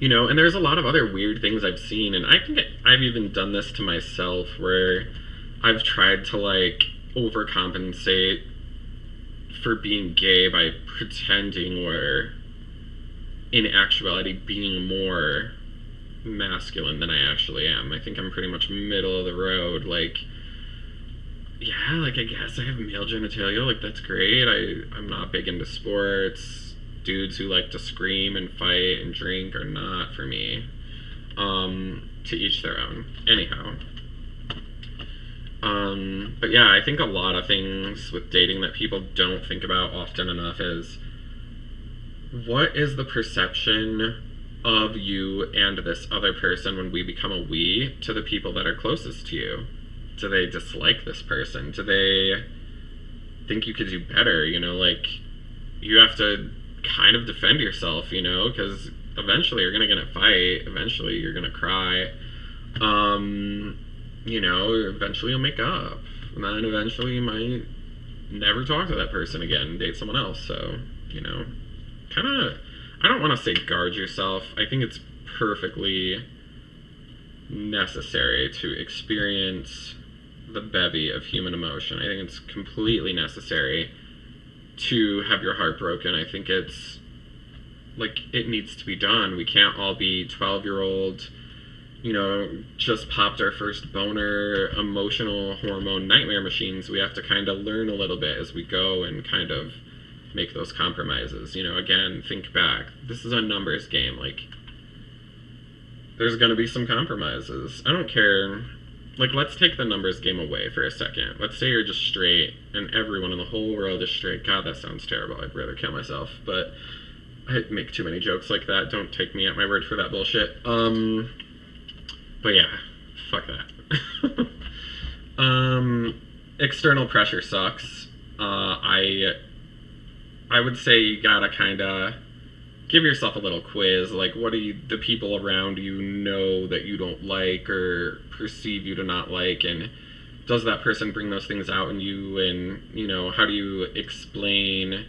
there's a lot of other weird things I've seen, and I think I've even done this to myself, where I've tried to overcompensate for being gay by pretending, or in actuality being more masculine than I actually am. I think I'm pretty much middle of the road. I guess I have male genitalia, that's great. I'm not big into sports. Dudes who like to scream and fight and drink are not for me. To each their own. Anyhow. But yeah, I think a lot of things with dating that people don't think about often enough is, what is the perception of you and this other person when we become a we to the people that are closest to you? Do they dislike this person? Do they think you could do better? You have to kind of defend yourself, because eventually you're going to get in a fight. Eventually you're going to cry. Eventually you'll make up. And then eventually you might never talk to that person again and date someone else. So, I don't want to say guard yourself. I think it's perfectly necessary to experience the bevy of human emotion. I think it's completely necessary to have your heart broken. I think it's like it needs to be done. We can't all be 12-year-old, just popped our first boner, emotional hormone nightmare machines. We have to kind of learn a little bit as we go and kind of make those compromises. Again, think back. This is a numbers game. Like, there's going to be some compromises. I don't care. Like, let's take the numbers game away for a second. Let's say you're just straight and everyone in the whole world is straight. God, that sounds terrible. I'd rather kill myself. But I make too many jokes like that. Don't take me at my word for that bullshit. But yeah, fuck that. External pressure sucks. I would say you gotta kind of give yourself a little quiz. Like, what do the people around you know that you don't like or perceive you to not like, and does that person bring those things out in you? And how do you explain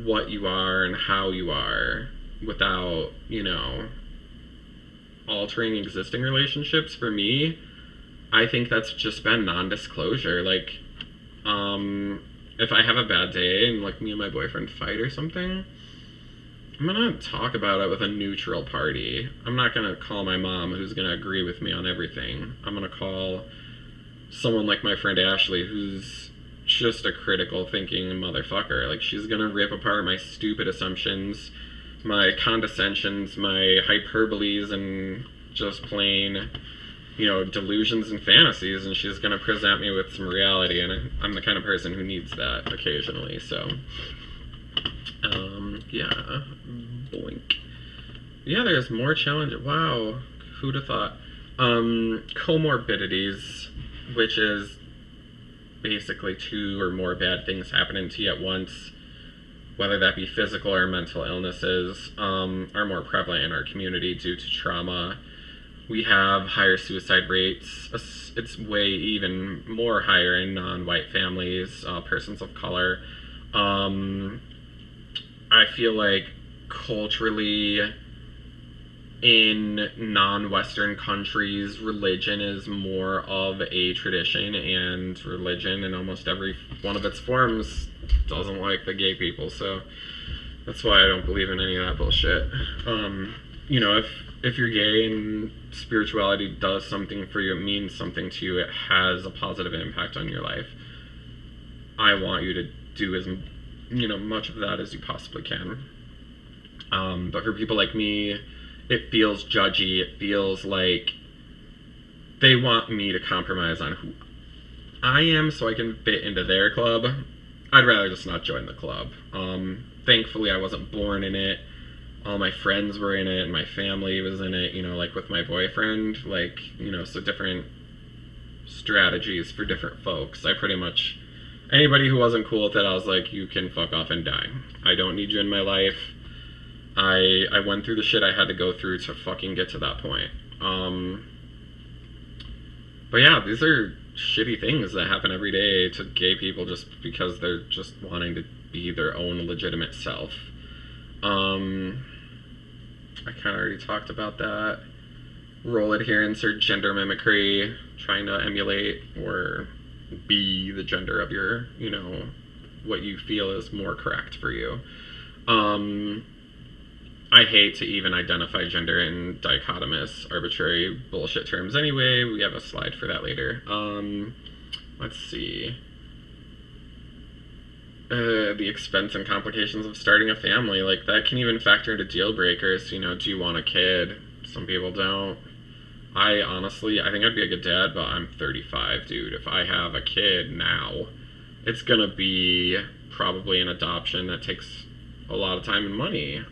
what you are and how you are without altering existing relationships? For me, I think that's just been non-disclosure. Like, if I have a bad day and like me and my boyfriend fight or something, I'm gonna talk about it with a neutral party. I'm not gonna call my mom, who's gonna agree with me on everything. I'm gonna call someone like my friend Ashley, who's just a critical thinking motherfucker. Like, she's gonna rip apart my stupid assumptions, my condescensions, my hyperboles, and just plain, delusions and fantasies, and she's gonna present me with some reality, and I'm the kind of person who needs that occasionally. So yeah, boink. Yeah, there's more challenge. Wow, who'd have thought? Comorbidities, which is basically 2 or more bad things happening to you at once, whether that be physical or mental illnesses, are more prevalent in our community due to trauma. We have higher suicide rates. It's way even more higher in non-white families, persons of color. I feel like culturally, in non-Western countries, religion is more of a tradition, and religion in almost every one of its forms doesn't like the gay people, so that's why I don't believe in any of that bullshit. If you're gay and spirituality does something for you, it means something to you, it has a positive impact on your life, I want you to do as much of that as you possibly can. But for people like me, it feels judgy. It feels like they want me to compromise on who I am so I can fit into their club. I'd rather just not join the club. Thankfully, I wasn't born in it. All my friends were in it, and my family was in it, like with my boyfriend. So different strategies for different folks. I pretty much, anybody who wasn't cool with it, I was like, you can fuck off and die. I don't need you in my life. I went through the shit I had to go through to fucking get to that point. But yeah, these are shitty things that happen every day to gay people just because they're just wanting to be their own legitimate self. I kind of already talked about that. Role adherence or gender mimicry, trying to emulate or be the gender of your, what you feel is more correct for you. I hate to even identify gender in dichotomous, arbitrary bullshit terms anyway. We have a slide for that later. Let's see. The expense and complications of starting a family, like that can even factor into deal breakers. Do you want a kid? Some people don't. I think I'd be a good dad, but I'm 35, dude. If I have a kid now, it's gonna be probably an adoption that takes a lot of time and money.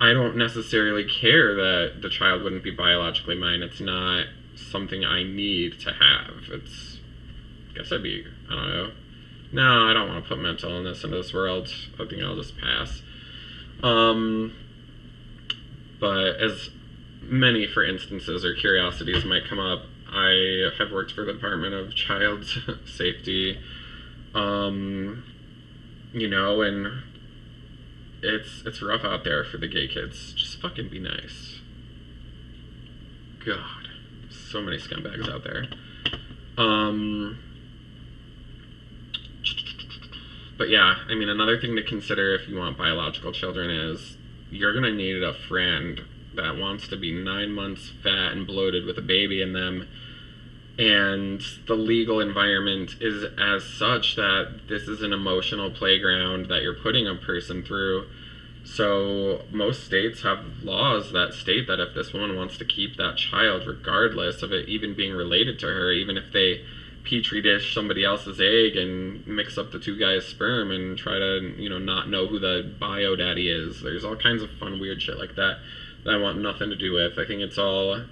I don't necessarily care that the child wouldn't be biologically mine. It's not something I need to have. I guess I don't know. No, I don't want to put mental illness into this world. I think I'll just pass. But as many, for instances, or curiosities might come up, I have worked for the Department of Child Safety, and it's rough out there for the gay kids. Just fucking be nice. God, so many scumbags out there. But yeah, I mean, another thing to consider if you want biological children is you're going to need a friend that wants to be 9 months fat and bloated with a baby in them. And the legal environment is as such that this is an emotional playground that you're putting a person through. So most states have laws that state that if this woman wants to keep that child, regardless of it even being related to her, even if they petri dish somebody else's egg and mix up the two guys' sperm and try to, not know who the bio daddy is. There's all kinds of fun, weird shit like that I want nothing to do with. I think it's all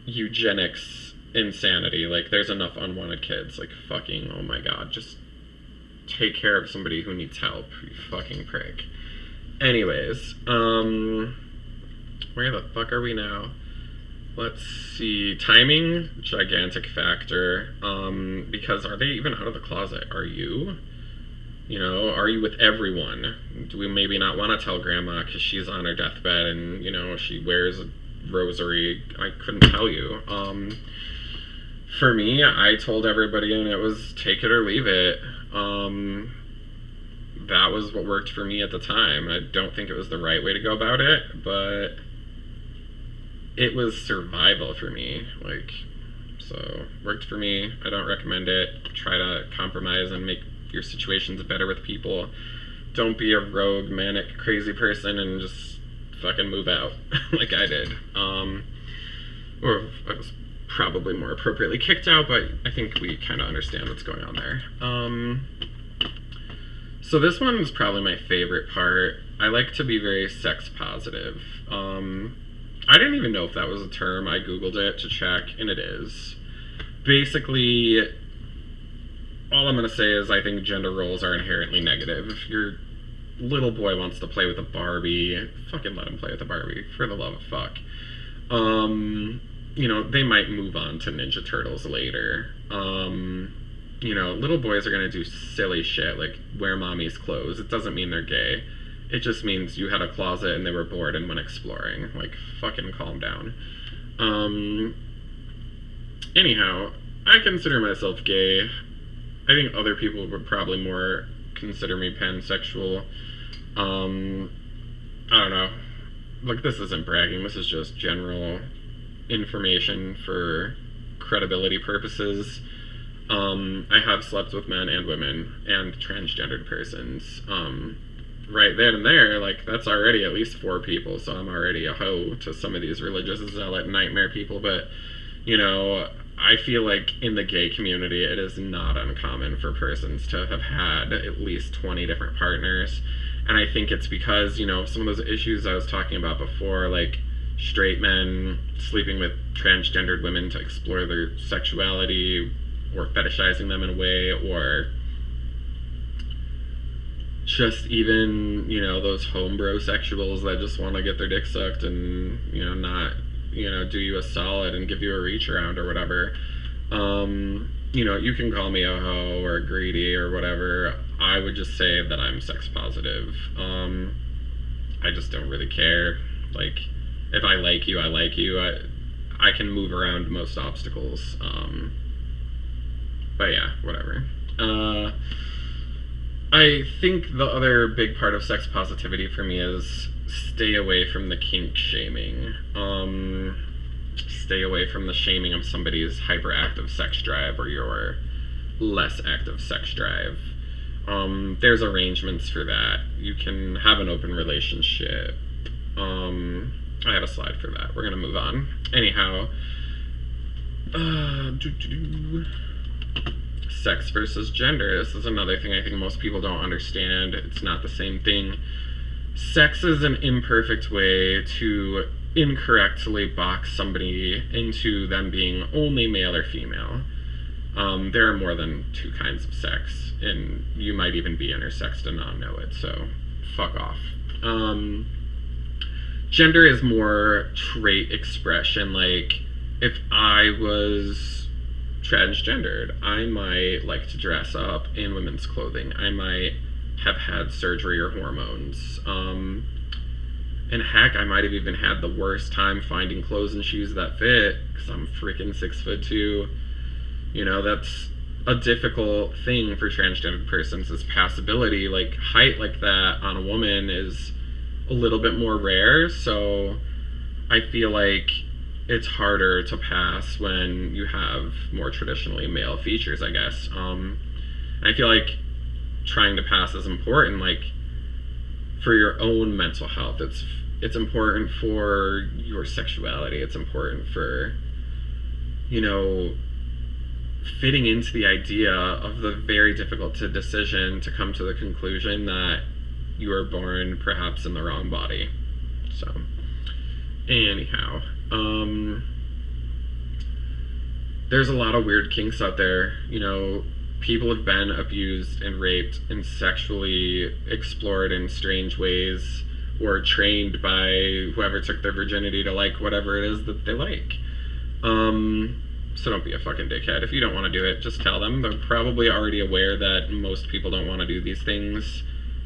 eugenics insanity. Like, there's enough unwanted kids. Like, fucking, oh my god, just take care of somebody who needs help, you fucking prick. Anyways, where the fuck are we now? Let's see. Timing, gigantic factor. Because are they even out of the closet? Are you? Are you with everyone? Do we maybe not want to tell grandma because she's on her deathbed and, she wears a rosary? I couldn't tell you. For me, I told everybody and it was take it or leave it. That was what worked for me at the time. I don't think it was the right way to go about it, but it was survival for me. So worked for me. I don't recommend it. Try to compromise and make your situations better with people. Don't be a rogue, manic, crazy person and just fucking move out like I did. Or I was probably more appropriately kicked out, but I think we kind of understand what's going on there. So this one is probably my favorite part. I like to be very sex positive. I didn't even know if that was a term. I googled it to check, and it is. Basically, all I'm going to say is I think gender roles are inherently negative. If your little boy wants to play with a Barbie, fucking let him play with a Barbie, for the love of fuck. They might move on to Ninja Turtles later. Little boys are going to do silly shit, like wear mommy's clothes. It doesn't mean they're gay. It just means you had a closet and they were bored and went exploring. Like, fucking calm down. Anyhow, I consider myself gay. I think other people would probably more consider me pansexual. I don't know. Like, this isn't bragging. This is just general information for credibility purposes. I have slept with men and women and transgendered persons. Right then and there, that's already at least 4 people, so I'm already a hoe to some of these religious zealot nightmare people, but, I feel like in the gay community, it is not uncommon for persons to have had at least 20 different partners, and I think it's because, some of those issues I was talking about before, like straight men sleeping with transgendered women to explore their sexuality, or fetishizing them in a way, or just even, those homebro sexuals that just want to get their dick sucked and, not, do you a solid and give you a reach around or whatever. You can call me a hoe or a greedy or whatever. I would just say that I'm sex positive. I just don't really care. Like, if I like you, I like you. I can move around most obstacles. But yeah, whatever. I think the other big part of sex positivity for me is stay away from the kink shaming. Stay away from the shaming of somebody's hyperactive sex drive or your less active sex drive. There's arrangements for that. You can have an open relationship. I have a slide for that. We're gonna move on. Anyhow, sex versus gender. This is another thing I think most people don't understand. It's not the same thing. Sex is an imperfect way to incorrectly box somebody into them being only male or female. There are more than 2 kinds of sex, and you might even be intersexed and not know it, so fuck off. Gender is more trait expression. Like, if I was transgendered, I might like to dress up in women's clothing. I might have had surgery or hormones. And heck, I might have even had the worst time finding clothes and shoes that fit, because I'm freaking 6'2". That's a difficult thing for transgender persons is passability. Like, height like that on a woman is a little bit more rare, so I feel like it's harder to pass when you have more traditionally male features, I guess. And I feel like trying to pass is important, like, for your own mental health. It's important for your sexuality. It's important for, you know, fitting into the idea of the very difficult decision to come to the conclusion that you were born perhaps in the wrong body. So, anyhow, there's a lot of weird kinks out there. You know, people have been abused and raped and sexually explored in strange ways, or trained by whoever took their virginity to like whatever it is that they like. So don't be a fucking dickhead. If you don't want to do it, just tell them. They're probably already aware that most people don't want to do these things.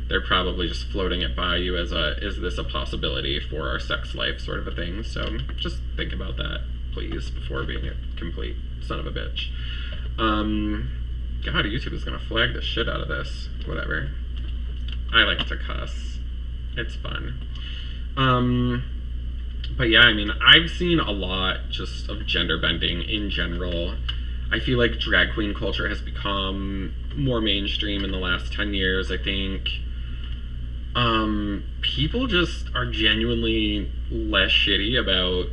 They're probably just floating it by you as is this a possibility for our sex life sort of a thing. So just think about that, please, before being a complete son of a bitch. God, YouTube is gonna flag the shit out of this. Whatever. I like to cuss. It's fun. But yeah, I mean, I've seen a lot just of gender bending in general. I feel like drag queen culture has become more mainstream in the last 10 years, I think. People just are genuinely less shitty about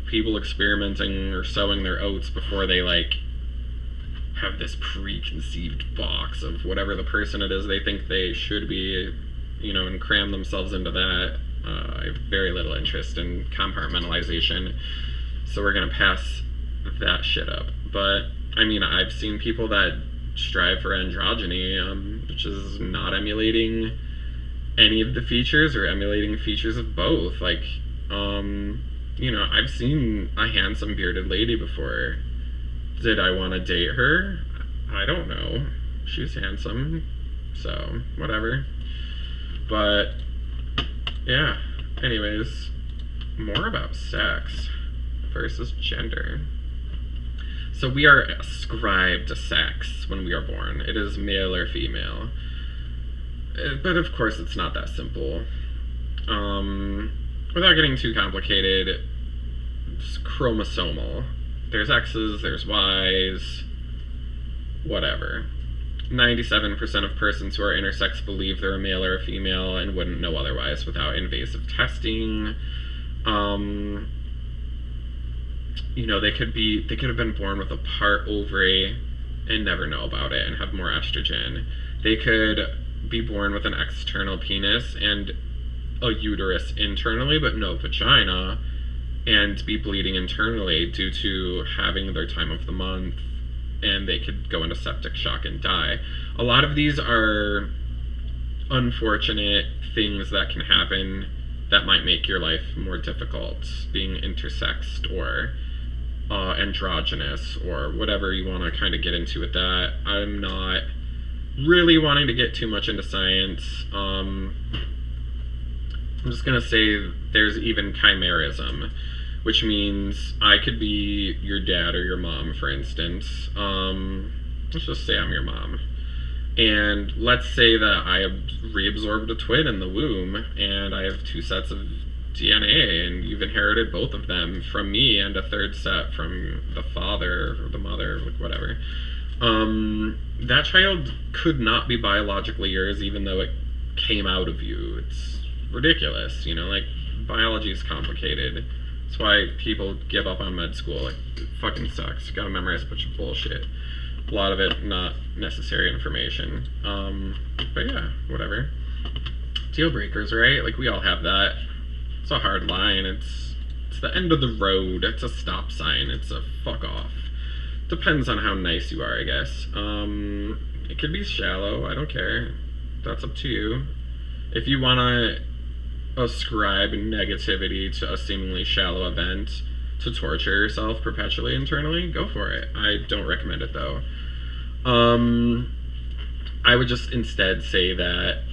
people experimenting or sowing their oats before they, like, have this preconceived box of whatever the person it is they think they should be, you know, and cram themselves into that. I have very little interest in compartmentalization, so we're gonna pass that shit up. But, I mean, I've seen people that strive for androgyny, which is not emulating any of the features or emulating features of both. Like, you know, I've seen a handsome bearded lady before. Did I want to date her? I don't know. She's handsome, so whatever. But yeah, anyways, more about sex versus gender. So we are ascribed to sex when we are born. It is male or female. But of course it's not that simple. Without getting too complicated, it's chromosomal. There's X's, there's Y's, whatever. 97% of persons who are intersex believe they're a male or a female and wouldn't know otherwise without invasive testing. You know, they could have been born with a part ovary and never know about it and have more estrogen. They could be born with an external penis and a uterus internally but no vagina, and be bleeding internally due to having their time of the month, and they could go into septic shock and die. A lot of these are unfortunate things that can happen that might make your life more difficult, being intersexed or androgynous or whatever you want to kind of get into with that. I'm not really wanting to get too much into science. I'm just going to say there's even chimerism, which means I could be your dad or your mom, for instance. Let's just say I'm your mom. And let's say that I have reabsorbed a twin in the womb, and I have 2 sets of DNA, and you've inherited both of them from me, and a 3rd set from the father or the mother, like whatever. That child could not be biologically yours, even though it came out of you. It's ridiculous, you know, like, biology is complicated. That's why people give up on med school. Like, it fucking sucks. You gotta memorize a bunch of bullshit. A lot of it not necessary information. But yeah, whatever. Deal breakers, right? Like, we all have that. It's a hard line. It's the end of the road. It's a stop sign. It's a fuck off. Depends on how nice you are, I guess. It could be shallow. I don't care. That's up to you. If you wanna ascribe negativity to a seemingly shallow event to torture yourself perpetually internally, go for it. I don't recommend it, though. I would just instead say that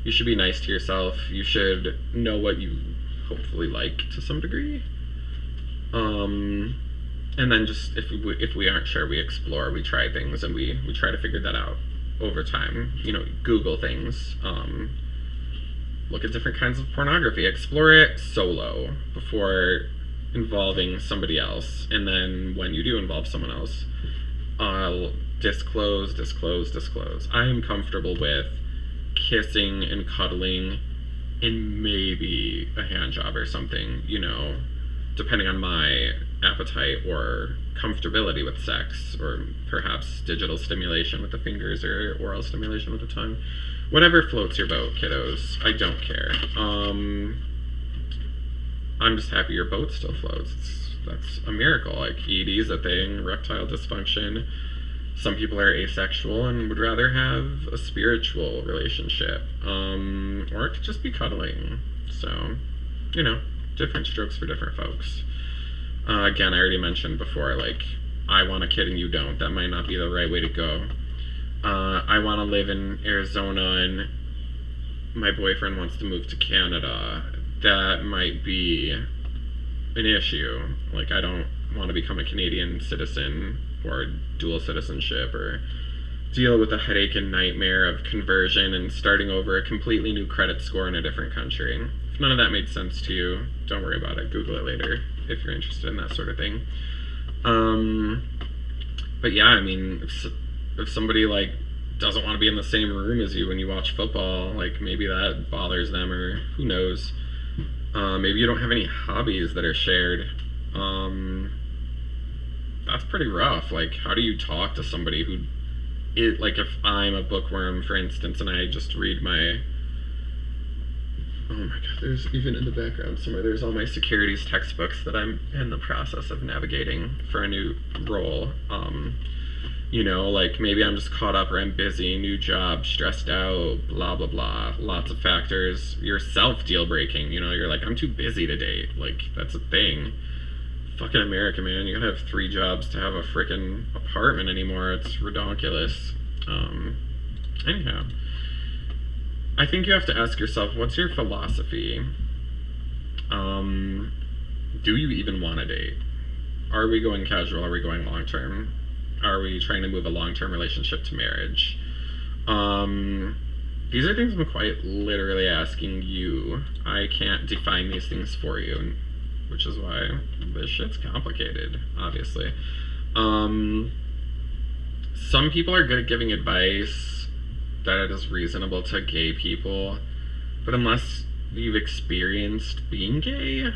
you should be nice to yourself. You should know what you hopefully like to some degree. And and then just if we aren't sure, we explore, we try things, and we try to figure that out over time. You know, Google things, look at different kinds of pornography, explore it solo before involving somebody else, and then when you do involve someone else, disclose. I am comfortable with kissing and cuddling and maybe a hand job or something, you know, depending on my appetite or comfortability with sex, or perhaps digital stimulation with the fingers or oral stimulation with the tongue. Whatever floats your boat, kiddos. I don't care. I'm just happy your boat still floats. That's a miracle. Like, ED is a thing, erectile dysfunction. Some people are asexual and would rather have a spiritual relationship. Or it could just be cuddling. So, you know, different strokes for different folks. Again, I already mentioned before, like, I want a kid and you don't. That might not be the right way to go. I want to live in Arizona and my boyfriend wants to move to Canada. That might be an issue. Like, I don't want to become a Canadian citizen or dual citizenship or deal with the headache and nightmare of conversion and starting over a completely new credit score in a different country. If none of that made sense to you, don't worry about it. Google it later if you're interested in that sort of thing. But yeah, I mean, if somebody, like, doesn't want to be in the same room as you when you watch football, like, maybe that bothers them, or who knows. Maybe you don't have any hobbies that are shared. That's pretty rough. Like, how do you talk to somebody who like, if I'm a bookworm, for instance, and I just read my, oh my god, there's even in the background somewhere, there's all my securities textbooks that I'm in the process of navigating for a new role. You know, like, maybe I'm just caught up, or I'm busy, new job, stressed out, blah, blah, blah. Lots of factors. Yourself deal breaking, you know, you're like, I'm too busy to date. Like, that's a thing. Fucking America, man. You gotta have 3 jobs to have a freaking apartment anymore. It's redonkulous. Anyhow. I think you have to ask yourself, what's your philosophy? Do you even want to date? Are we going casual? Are we going long-term? Are we trying to move a long-term relationship to marriage? These are things I'm quite literally asking you. I can't define these things for you, which is why this shit's complicated, obviously. Some people are good at giving advice that it is reasonable to gay people, but unless you've experienced being gay,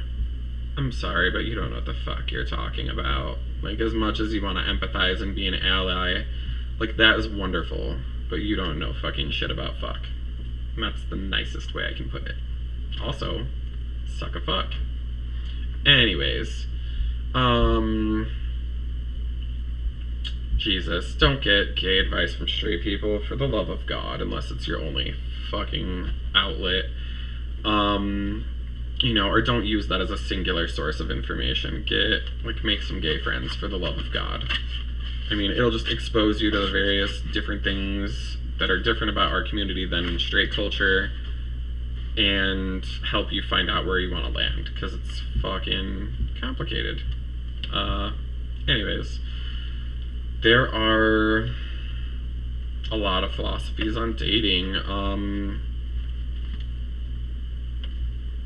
I'm sorry, but you don't know what the fuck you're talking about. Like, as much as you want to empathize and be an ally, like, that is wonderful, but you don't know fucking shit about fuck. And that's the nicest way I can put it. Also, suck a fuck. Anyways, Jesus, don't get gay advice from straight people, for the love of God, unless it's your only fucking outlet. You know, or don't use that as a singular source of information. Make some gay friends, for the love of God. I mean, it'll just expose you to the various different things that are different about our community than straight culture, and help you find out where you want to land, because it's fucking complicated. Anyways, there are a lot of philosophies on dating.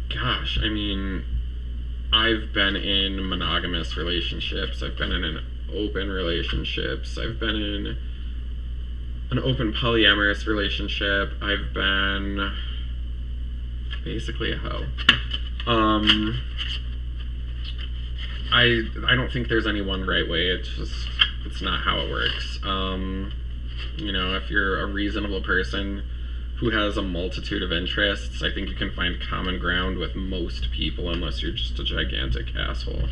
Gosh, I mean, I've been in monogamous relationships, I've been in open relationships, I've been in an open polyamorous relationship, I've been basically a hoe. I don't think there's any one right way. It's not how it works. You know, if you're a reasonable person who has a multitude of interests, I think you can find common ground with most people, unless you're just a gigantic asshole.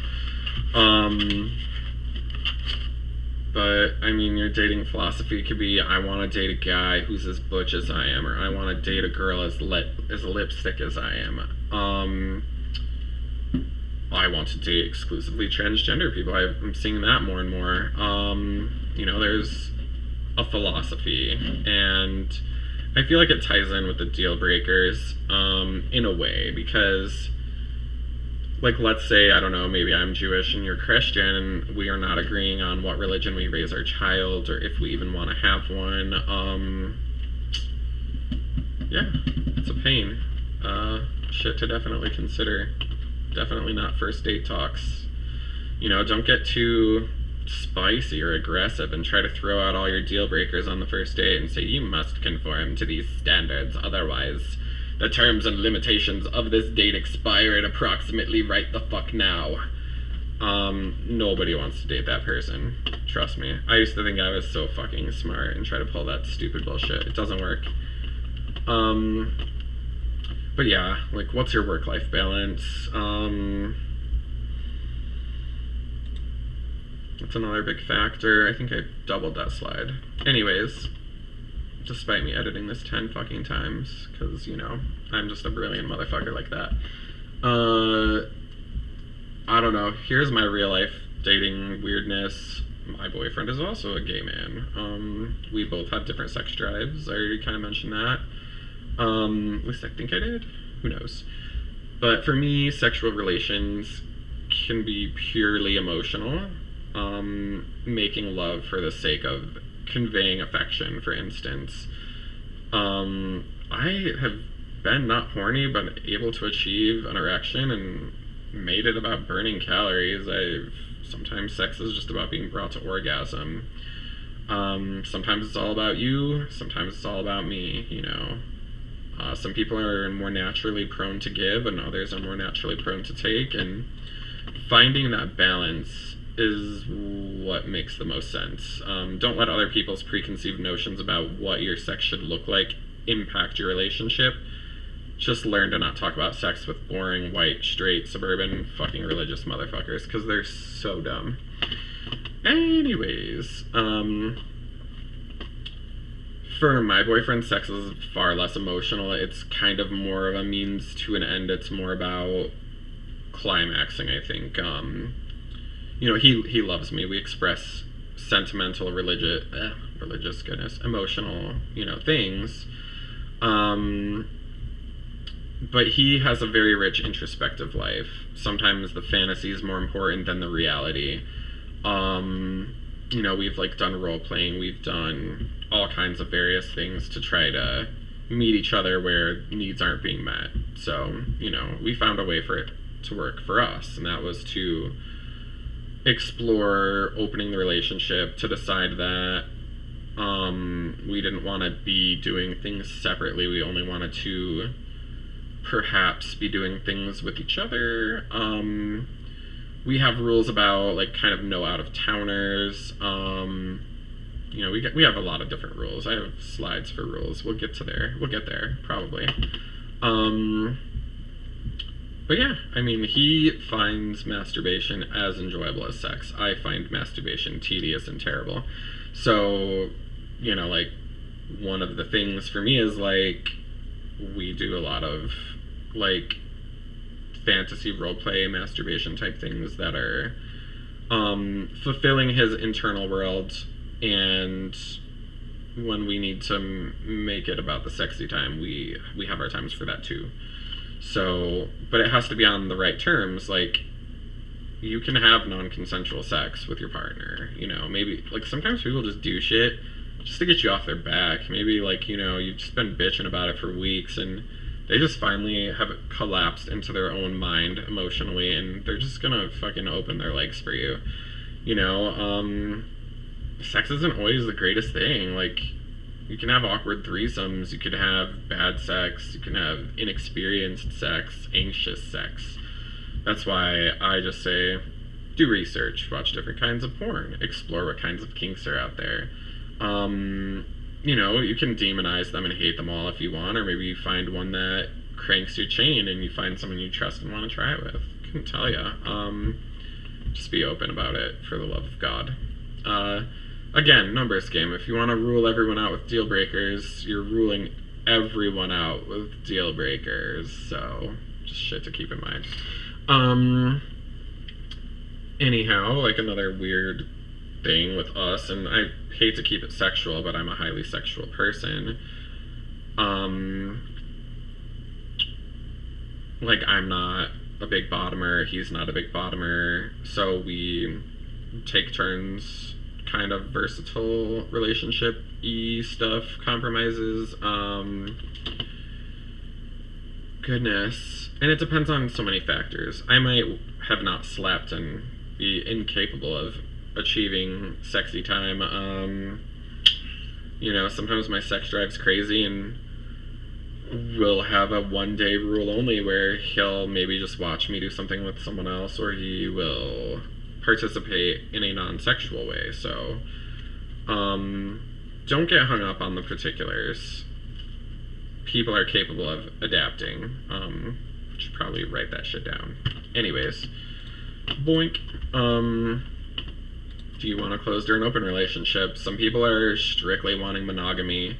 But, I mean, your dating philosophy could be, I want to date a guy who's as butch as I am, or I want to date a girl as lipstick as I am. I want to date exclusively transgender people. I'm seeing that more and more. You know, there's a philosophy, and I feel like it ties in with the deal breakers, in a way, because like, let's say, I don't know, maybe I'm Jewish and you're Christian, and we are not agreeing on what religion we raise our child, or if we even want to have one. Yeah, it's a pain. Shit to definitely consider. Definitely not first date talks. You know, don't get too spicy or aggressive and try to throw out all your deal breakers on the first date and say you must conform to these standards, otherwise the terms and limitations of this date expire at approximately right the fuck now. Nobody wants to date that person. Trust me. I used to think I was so fucking smart and try to pull that stupid bullshit. It doesn't work. But yeah, like, what's your work-life balance? That's another big factor. I think I doubled that slide. Anyways, despite me editing this 10 fucking times, because, you know, I'm just a brilliant motherfucker like that. I don't know. Here's my real life dating weirdness. My boyfriend is also a gay man. We both have different sex drives. I already kind of mentioned that. At least I think I did. Who knows? But for me, sexual relations can be purely emotional. Making love for the sake of conveying affection, for instance. I have been not horny, but able to achieve an erection and made it about burning calories. Sometimes sex is just about being brought to orgasm. Sometimes it's all about you, sometimes it's all about me, you know. Some people are more naturally prone to give and others are more naturally prone to take, and finding that balance is what makes the most sense. Don't let other people's preconceived notions about what your sex should look like impact your relationship. Just learn to not talk about sex with boring, white, straight, suburban, fucking religious motherfuckers, because they're so dumb. Anyways, for my boyfriend, sex is far less emotional. It's kind of more of a means to an end. It's more about climaxing, I think. You know, he loves me. We express sentimental, religious, goodness, emotional, you know, things. But he has a very rich introspective life. Sometimes the fantasy is more important than the reality. You know, we've like done role playing, we've done all kinds of various things to try to meet each other where needs aren't being met. So, you know, we found a way for it to work for us, and that was to explore opening the relationship, to decide that we didn't want to be doing things separately. We only wanted to perhaps be doing things with each other. We have rules about like kind of no out of towners. You know, we have a lot of different rules. I have slides for rules. We'll get there probably. But yeah, I mean, he finds masturbation as enjoyable as sex. I find masturbation tedious and terrible. So, you know, like, one of the things for me is, like, we do a lot of, like, fantasy roleplay masturbation type things that are fulfilling his internal world, and when we need to make it about the sexy time, we have our times for that too. So, but it has to be on the right terms. Like, you can have non-consensual sex with your partner, you know. Maybe, like, sometimes people just do shit just to get you off their back. Maybe, like, you know, you've just been bitching about it for weeks and they just finally have collapsed into their own mind emotionally, and they're just gonna fucking open their legs for you, you know. Sex isn't always the greatest thing. Like, you can have awkward threesomes, you could have bad sex, you can have inexperienced sex, anxious sex. That's why I just say, do research, watch different kinds of porn, explore what kinds of kinks are out there. You know, you can demonize them and hate them all if you want, or maybe you find one that cranks your chain and you find someone you trust and want to try it with. I couldn't tell ya. Just be open about it, for the love of God. Again, numbers game. If you want to rule everyone out with deal breakers, you're ruling everyone out with deal breakers. So, just shit to keep in mind. Anyhow, like, another weird thing with us, and I hate to keep it sexual, but I'm a highly sexual person. Like, I'm not a big bottomer, he's not a big bottomer, so we take turns, kind of versatile relationship-y stuff, compromises. Goodness. And it depends on so many factors. I might have not slept and be incapable of achieving sexy time. Sometimes my sex drive's crazy, and we'll have a 1-day rule only where he'll maybe just watch me do something with someone else, or he will participate in a non-sexual way. So don't get hung up on the particulars. People are capable of adapting. Should probably write that shit down. Anyways, boink. Do you want a closed or an open relationship? Some people are strictly wanting monogamy.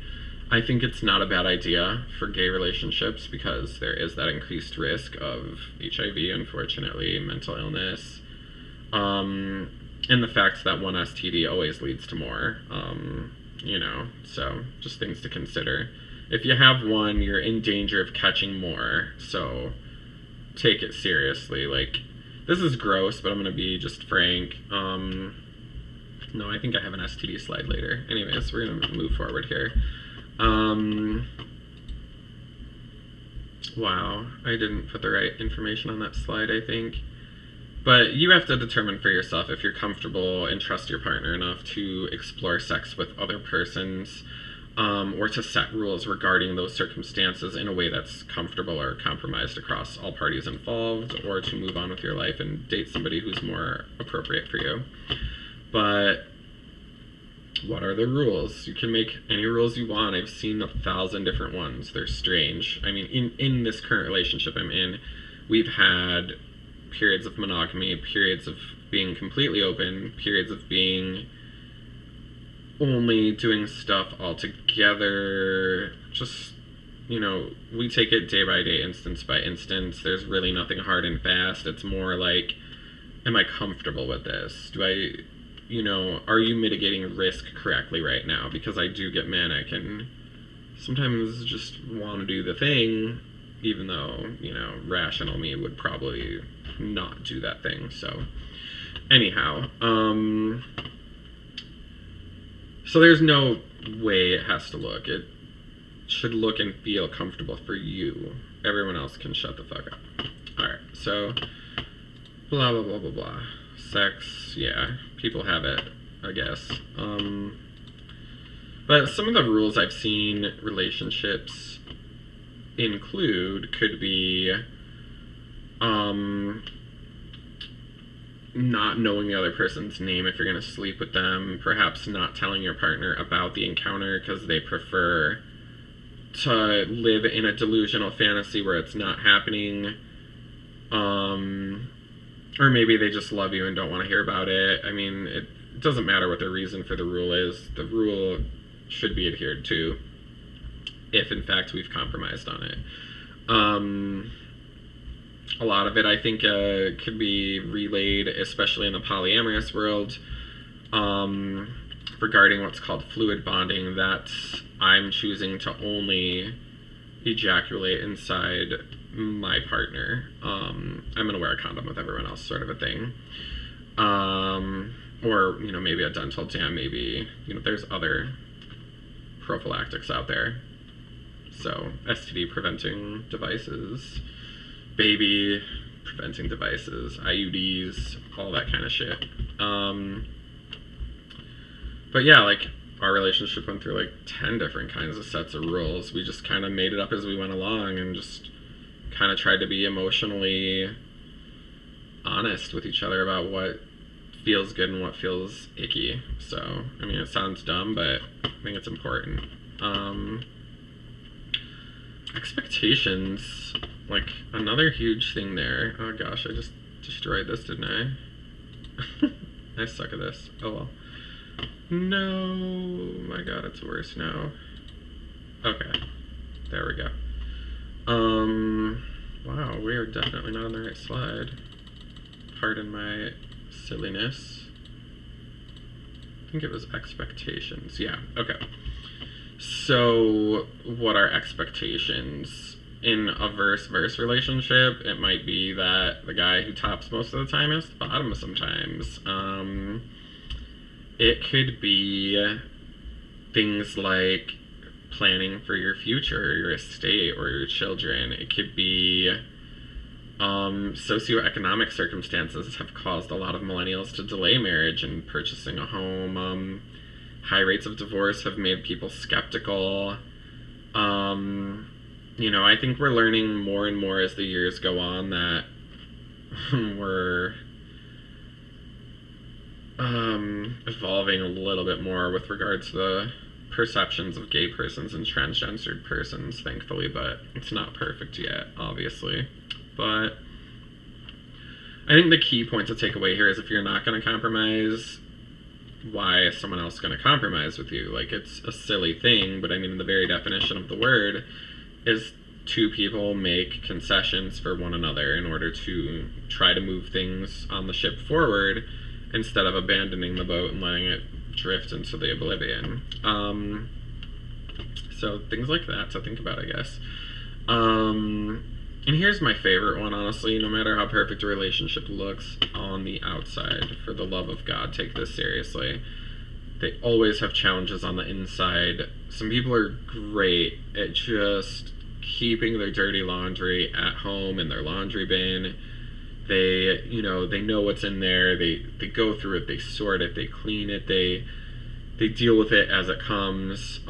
I think it's not a bad idea for gay relationships because there is that increased risk of HIV, unfortunately, mental illness, and the fact that one STD always leads to more, so just things to consider. If you have one, you're in danger of catching more, so take it seriously. Like, this is gross, but I'm going to be just frank. No, I think I have an STD slide later. Anyways, we're going to move forward here. Wow, I didn't put the right information on that slide, I think. But you have to determine for yourself if you're comfortable and trust your partner enough to explore sex with other persons, or to set rules regarding those circumstances in a way that's comfortable or compromised across all parties involved, or to move on with your life and date somebody who's more appropriate for you. But what are the rules? You can make any rules you want. I've seen 1,000 different ones. They're strange. I mean, in this current relationship I'm in, we've had periods of monogamy, periods of being completely open, periods of being only doing stuff all together. Just, we take it day by day, instance by instance. There's really nothing hard and fast. It's more like, am I comfortable with this? Are you mitigating risk correctly right now? Because I do get manic and sometimes just want to do the thing, even though, rational me would probably not do that thing. So, anyhow, so there's no way it has to look. It should look and feel comfortable for you. Everyone else can shut the fuck up. Alright, so blah, blah, blah, blah, blah. Sex, yeah, people have it, I guess. But some of the rules I've seen relationships include could be not knowing the other person's name if you're going to sleep with them, perhaps not telling your partner about the encounter because they prefer to live in a delusional fantasy where it's not happening, or maybe they just love you and don't want to hear about it. I mean, it doesn't matter what the reason for the rule is. The rule should be adhered to if, in fact, we've compromised on it. A lot of it, I think, could be relayed, especially in the polyamorous world, regarding what's called fluid bonding, that I'm choosing to only ejaculate inside my partner. I'm going to wear a condom with everyone else, sort of a thing. Or, maybe a dental dam, maybe, there's other prophylactics out there. So, STD preventing devices, baby preventing devices, IUDs, all that kind of shit. But yeah, like, our relationship went through like 10 different kinds of sets of rules. We just kind of made it up as we went along and just kind of tried to be emotionally honest with each other about what feels good and what feels icky. So, I mean, it sounds dumb, but I think it's important. Expectations, like, another huge thing there. Oh gosh, I just destroyed this, didn't I? I suck at this. Oh well. No, my god, it's worse now. Okay, there we go. Wow, we are definitely not on the right slide. Pardon my silliness. I think it was expectations. Yeah, okay. So, what are expectations? in a verse relationship, it might be that the guy who tops most of the time is the bottom sometimes. It could be things like planning for your future, your estate, or your children. It could be socioeconomic circumstances have caused a lot of millennials to delay marriage and purchasing a home. High rates of divorce have made people skeptical. I think we're learning more and more as the years go on that we're evolving a little bit more with regards to the perceptions of gay persons and transgendered persons, thankfully, but it's not perfect yet, obviously. But I think the key point to take away here is if you're not going to compromise, why is someone else going to compromise with you? Like, it's a silly thing, but I mean, the very definition of the word is two people make concessions for one another in order to try to move things on the ship forward instead of abandoning the boat and letting it drift into the oblivion. So things like that to think about, I guess. And here's my favorite one, honestly. No matter how perfect a relationship looks on the outside, for the love of God, take this seriously. They always have challenges on the inside. Some people are great at just keeping their dirty laundry at home in their laundry bin. They know what's in there. They go through it. They sort it. They clean it. They deal with it as it comes.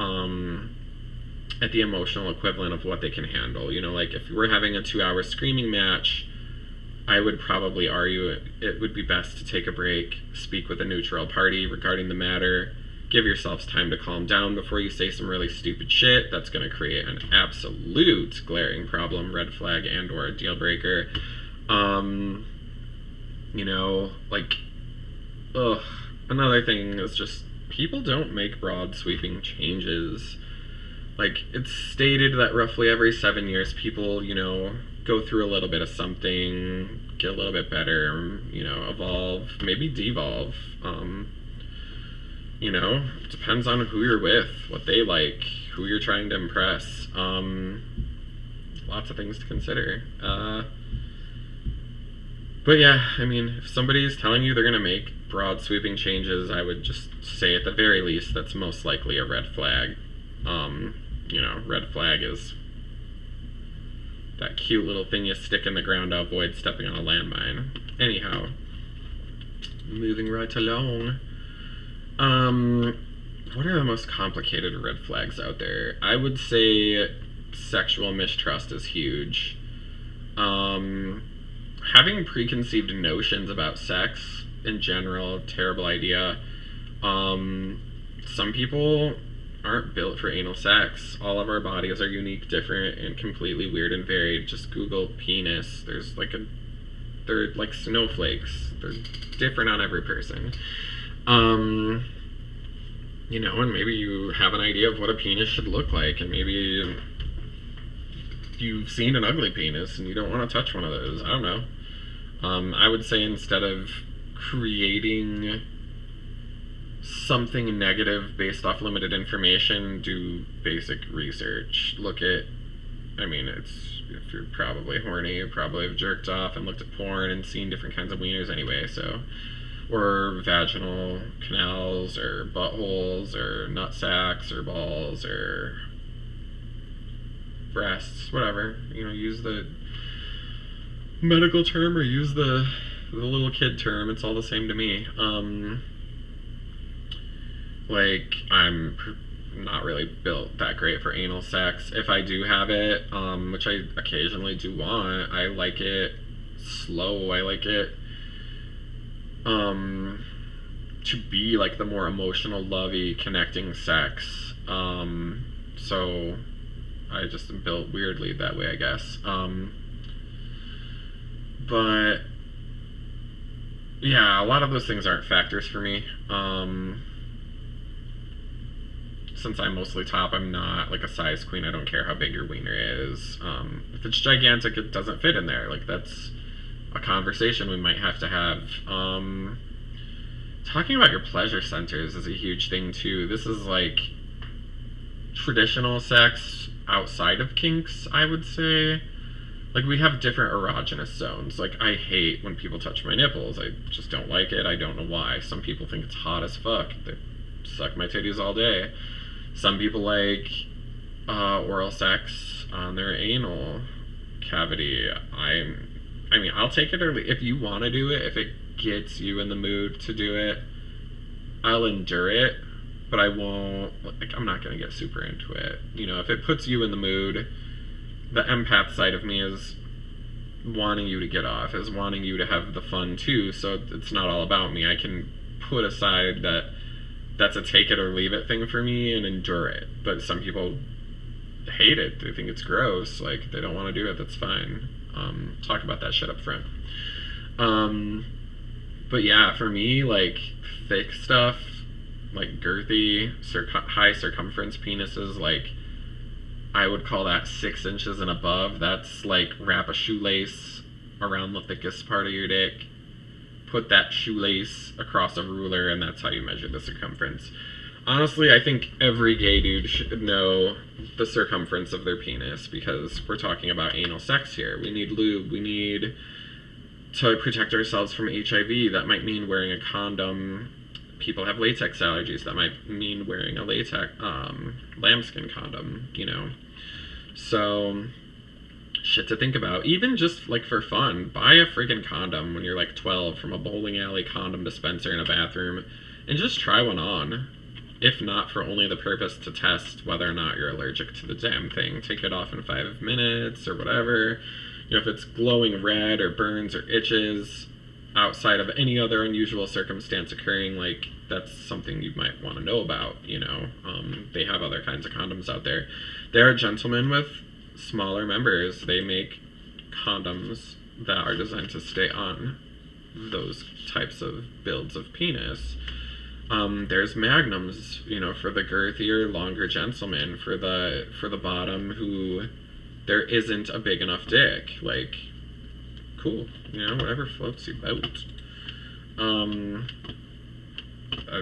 At the emotional equivalent of what they can handle. Like if we're having a 2-hour screaming match, I would probably argue it would be best to take a break, speak with a neutral party regarding the matter, give yourselves time to calm down before you say some really stupid shit that's going to create an absolute glaring problem, red flag, and or a deal breaker. Another thing is just people don't make broad sweeping changes. Like, it's stated that roughly every 7 years people, go through a little bit of something, get a little bit better, evolve, maybe devolve. It depends on who you're with, what they like, who you're trying to impress. Lots of things to consider. But yeah, I mean, if somebody's telling you they're going to make broad sweeping changes, I would just say at the very least that's most likely a red flag. Red flag is that cute little thing you stick in the ground to avoid stepping on a landmine. Anyhow, moving right along. What are the most complicated red flags out there? I would say sexual mistrust is huge. Having preconceived notions about sex in general, terrible idea. Some people aren't built for anal sex. All of our bodies are unique, different, and completely weird and varied. Just Google penis. They're like snowflakes. They're different on every person. And maybe you have an idea of what a penis should look like, and maybe you've seen an ugly penis and you don't want to touch one of those. I don't know. I would say instead of creating something negative based off limited information, do basic research. If you're probably horny, you probably have jerked off and looked at porn and seen different kinds of wieners anyway, or vaginal canals, or buttholes, or nut sacks, or balls, or breasts, whatever. Use the medical term or use the little kid term. It's all the same to me. I'm not really built that great for anal sex. If I do have it, which I occasionally do want, I like it slow. I like it to be like the more emotional, lovey, connecting sex. So I just am built weirdly that way, I guess. But yeah, a lot of those things aren't factors for me. Since I mostly top, I'm not like a size queen. I don't care how big your wiener is. If it's gigantic, it doesn't fit in there. Like, that's a conversation we might have to have. Talking about your pleasure centers is a huge thing too. This is like traditional sex outside of kinks, I would say. Like, we have different erogenous zones. Like, I hate when people touch my nipples. I just don't like it. I don't know why. Some people think it's hot as fuck. They suck my titties all day. Some people like oral sex on their anal cavity. I mean, I'll take it or if you want to do it, if it gets you in the mood to do it, I'll endure it, but I won't, like, I'm not going to get super into it. You know, if it puts you in the mood, the empath side of me is wanting you to get off, is wanting you to have the fun too, so it's not all about me. I can put aside that's a take it or leave it thing for me and endure it. But some people hate it. They think it's gross. Like, they don't want to do it. That's fine. Talk about that shit up front. But yeah, for me, like, thick stuff, like girthy, high circumference penises, like, I would call that 6 inches and above. That's like, wrap a shoelace around the thickest part of your dick, put that shoelace across a ruler, and that's how you measure the circumference. Honestly, I think every gay dude should know the circumference of their penis, because we're talking about anal sex here. We need lube. We need to protect ourselves from HIV. That might mean wearing a condom. People have latex allergies. That might mean wearing a latex, lambskin condom, you know? So, shit to think about. Even just, like, for fun, buy a friggin' condom when you're, like, 12 from a bowling alley condom dispenser in a bathroom, and just try one on. If not for only the purpose to test whether or not you're allergic to the damn thing. Take it off in 5 minutes or whatever. You know, if it's glowing red or burns or itches outside of any other unusual circumstance occurring, like, that's something you might want to know about, you know. They have other kinds of condoms out there. There are gentlemen with smaller members. They make condoms that are designed to stay on those types of builds of penis. There's magnums, you know, for the girthier, longer gentleman, for the bottom who there isn't a big enough dick. Like, cool, you know, whatever floats your boat. I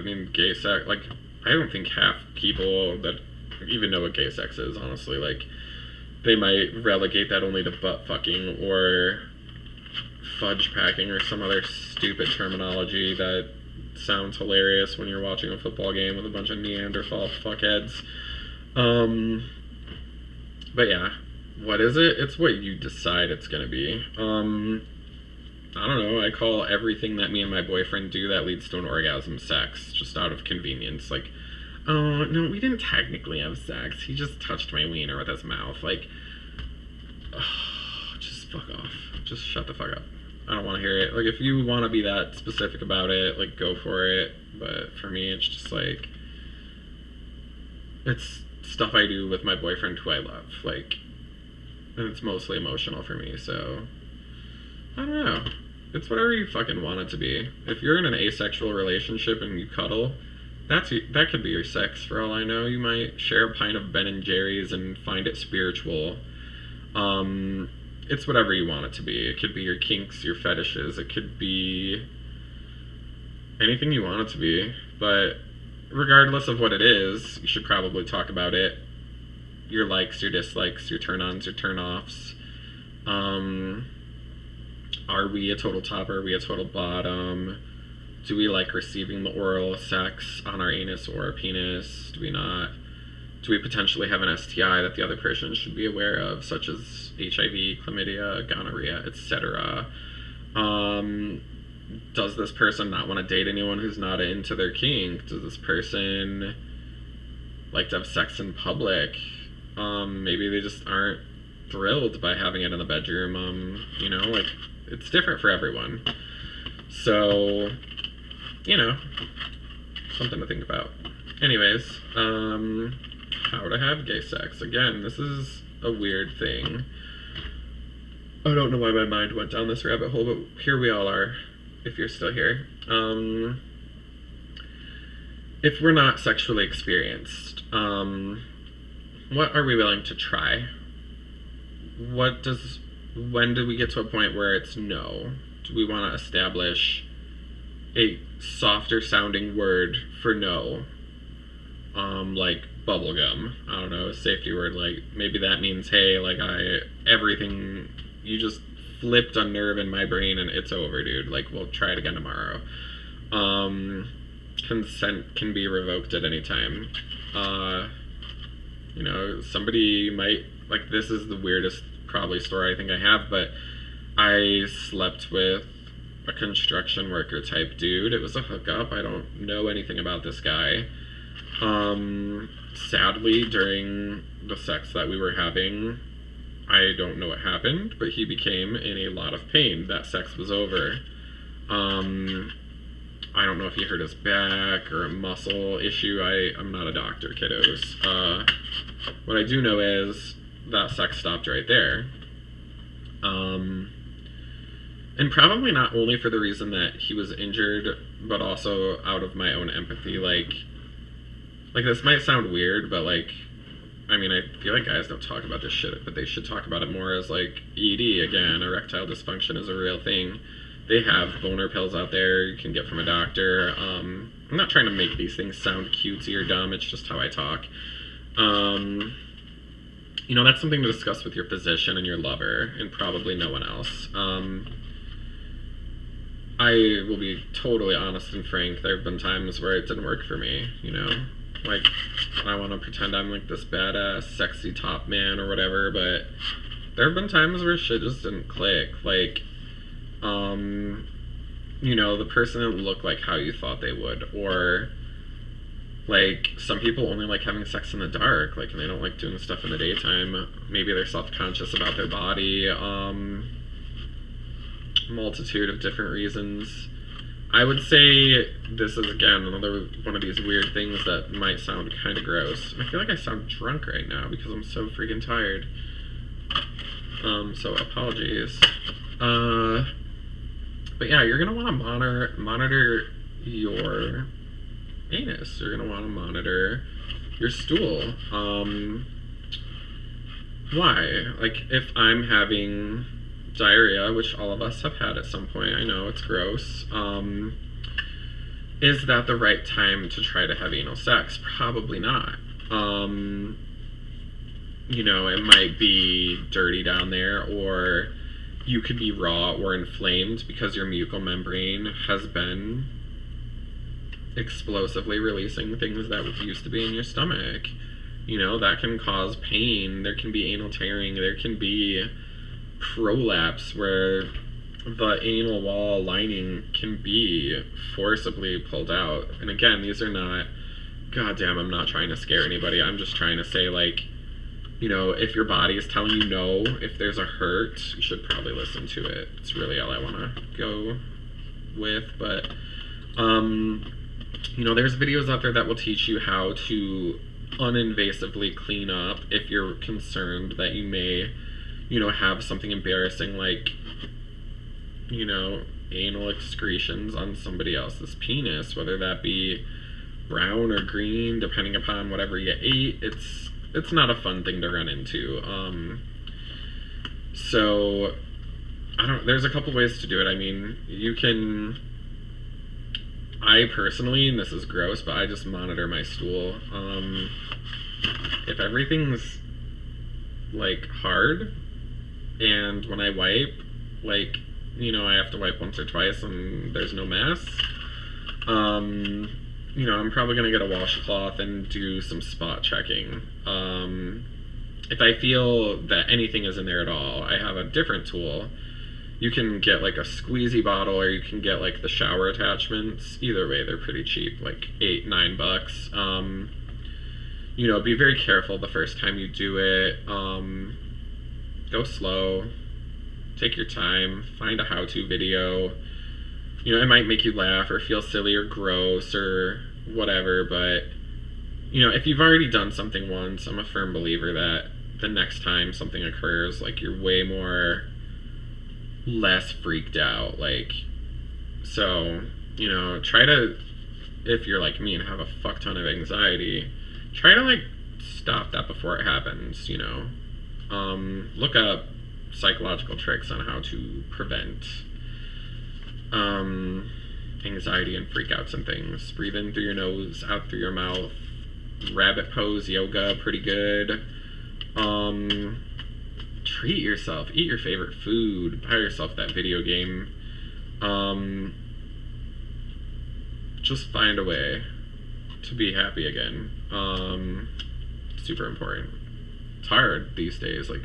mean, gay sex, like, I don't think half people that even know what gay sex is, honestly. Like, they might relegate that only to butt fucking or fudge packing or some other stupid terminology that sounds hilarious when you're watching a football game with a bunch of Neanderthal fuckheads. But yeah, what is it? It's what you decide it's gonna be. I don't know, I call everything that me and my boyfriend do that leads to an orgasm sex, just out of convenience. Like, oh, no, we didn't technically have sex. He just touched my wiener with his mouth. Like, just fuck off. Just shut the fuck up. I don't want to hear it. Like, if you want to be that specific about it, like, go for it. But for me, it's just like, it's stuff I do with my boyfriend who I love. Like, and it's mostly emotional for me, so I don't know. It's whatever you fucking want it to be. If you're in an asexual relationship and you cuddle, that could be your sex for all I know. You might share a pint of Ben and Jerry's and find it spiritual. It's whatever you want it to be. It could be your kinks, your fetishes. It could be anything you want it to be. But regardless of what it is, you should probably talk about it. Your likes, your dislikes, your turn-ons, your turn-offs. Are we a total top? Are we a total bottom? Do we like receiving the oral sex on our anus or our penis? Do we not? Do we potentially have an STI that the other person should be aware of, such as HIV, chlamydia, gonorrhea, etc.? Does this person not want to date anyone who's not into their kink? Does this person like to have sex in public? Maybe they just aren't thrilled by having it in the bedroom. You know, like, it's different for everyone. So, you know, something to think about. Anyways, how to have gay sex. Again, this is a weird thing. I don't know why my mind went down this rabbit hole, but here we all are, if you're still here. If we're not sexually experienced, what are we willing to try? When do we get to a point where it's no? Do we want to establish a softer sounding word for no? Like bubble gum. I don't know, a safety word. Like, maybe that means, hey, like, everything, you just flipped a nerve in my brain and it's over, dude. Like, we'll try it again tomorrow. Consent can be revoked at any time. You know, somebody might, like, this is the weirdest probably story I think I have, but I slept with a construction worker type dude. It was a hookup. I don't know anything about this guy. Sadly, during the sex that we were having, I don't know what happened, but he became in a lot of pain. That sex was over. I don't know if he hurt his back or a muscle issue. I'm not a doctor, kiddos. What I do know is that sex stopped right there. And probably not only for the reason that he was injured, but also out of my own empathy. Like this might sound weird, but like, I mean, I feel like guys don't talk about this shit, but they should talk about it more as like ED, again, erectile dysfunction is a real thing. They have boner pills out there you can get from a doctor. I'm not trying to make these things sound cutesy or dumb, it's just how I talk. You know, that's something to discuss with your physician and your lover, and probably no one else. I will be totally honest and frank, there have been times where it didn't work for me, you know? Like, I want to pretend I'm like this badass, sexy top man or whatever, but there have been times where shit just didn't click. Like, you know, the person didn't look like how you thought they would, or like, some people only like having sex in the dark, like, and they don't like doing stuff in the daytime. Maybe they're self-conscious about their body, multitude of different reasons. I would say this is, again, another one of these weird things that might sound kind of gross. I feel like I sound drunk right now because I'm so freaking tired. So apologies. But yeah, you're gonna want to monitor your anus. You're gonna want to monitor your stool. Why? Like, if I'm having diarrhea, which all of us have had at some point, I know it's gross, is that the right time to try to have anal sex? Probably not. You know, it might be dirty down there, or you could be raw or inflamed because your mucous membrane has been explosively releasing things that used to be in your stomach. You know, that can cause pain. There can be anal tearing. There can be prolapse where the anal wall lining can be forcibly pulled out. And again, these are not, goddamn, I'm not trying to scare anybody. I'm just trying to say, like, you know, if your body is telling you no, if there's a hurt, you should probably listen to it. It's really all I want to go with. But, you know, there's videos out there that will teach you how to uninvasively clean up if you're concerned that you may, you know, have something embarrassing like, you know, anal excretions on somebody else's penis, whether that be brown or green, depending upon whatever you ate. It's not a fun thing to run into. So, there's a couple ways to do it. I mean, you can, I personally, and this is gross, but I just monitor my stool. If everything's, like, hard, and when I wipe, like, you know, I have to wipe once or twice and there's no mess, you know, I'm probably going to get a washcloth and do some spot checking. If I feel that anything is in there at all, I have a different tool. You can get like a squeezy bottle, or you can get like the shower attachments. Either way, they're pretty cheap, like $8-9. You know, be very careful the first time you do it. Go slow. Take your time. Find a how-to video. You know, it might make you laugh or feel silly or gross or whatever, but, you know, if you've already done something once, I'm a firm believer that the next time something occurs, like, you're way less freaked out, like, so, you know, try to, if you're like me and have a fuck ton of anxiety, try to, like, stop that before it happens, you know. Look up psychological tricks on how to prevent anxiety and freakouts and things. Breathe in through your nose, out through your mouth. Rabbit pose yoga, pretty good. Treat yourself. Eat your favorite food. Buy yourself that video game. Just find a way to be happy again. Super important. It's hard these days. Like,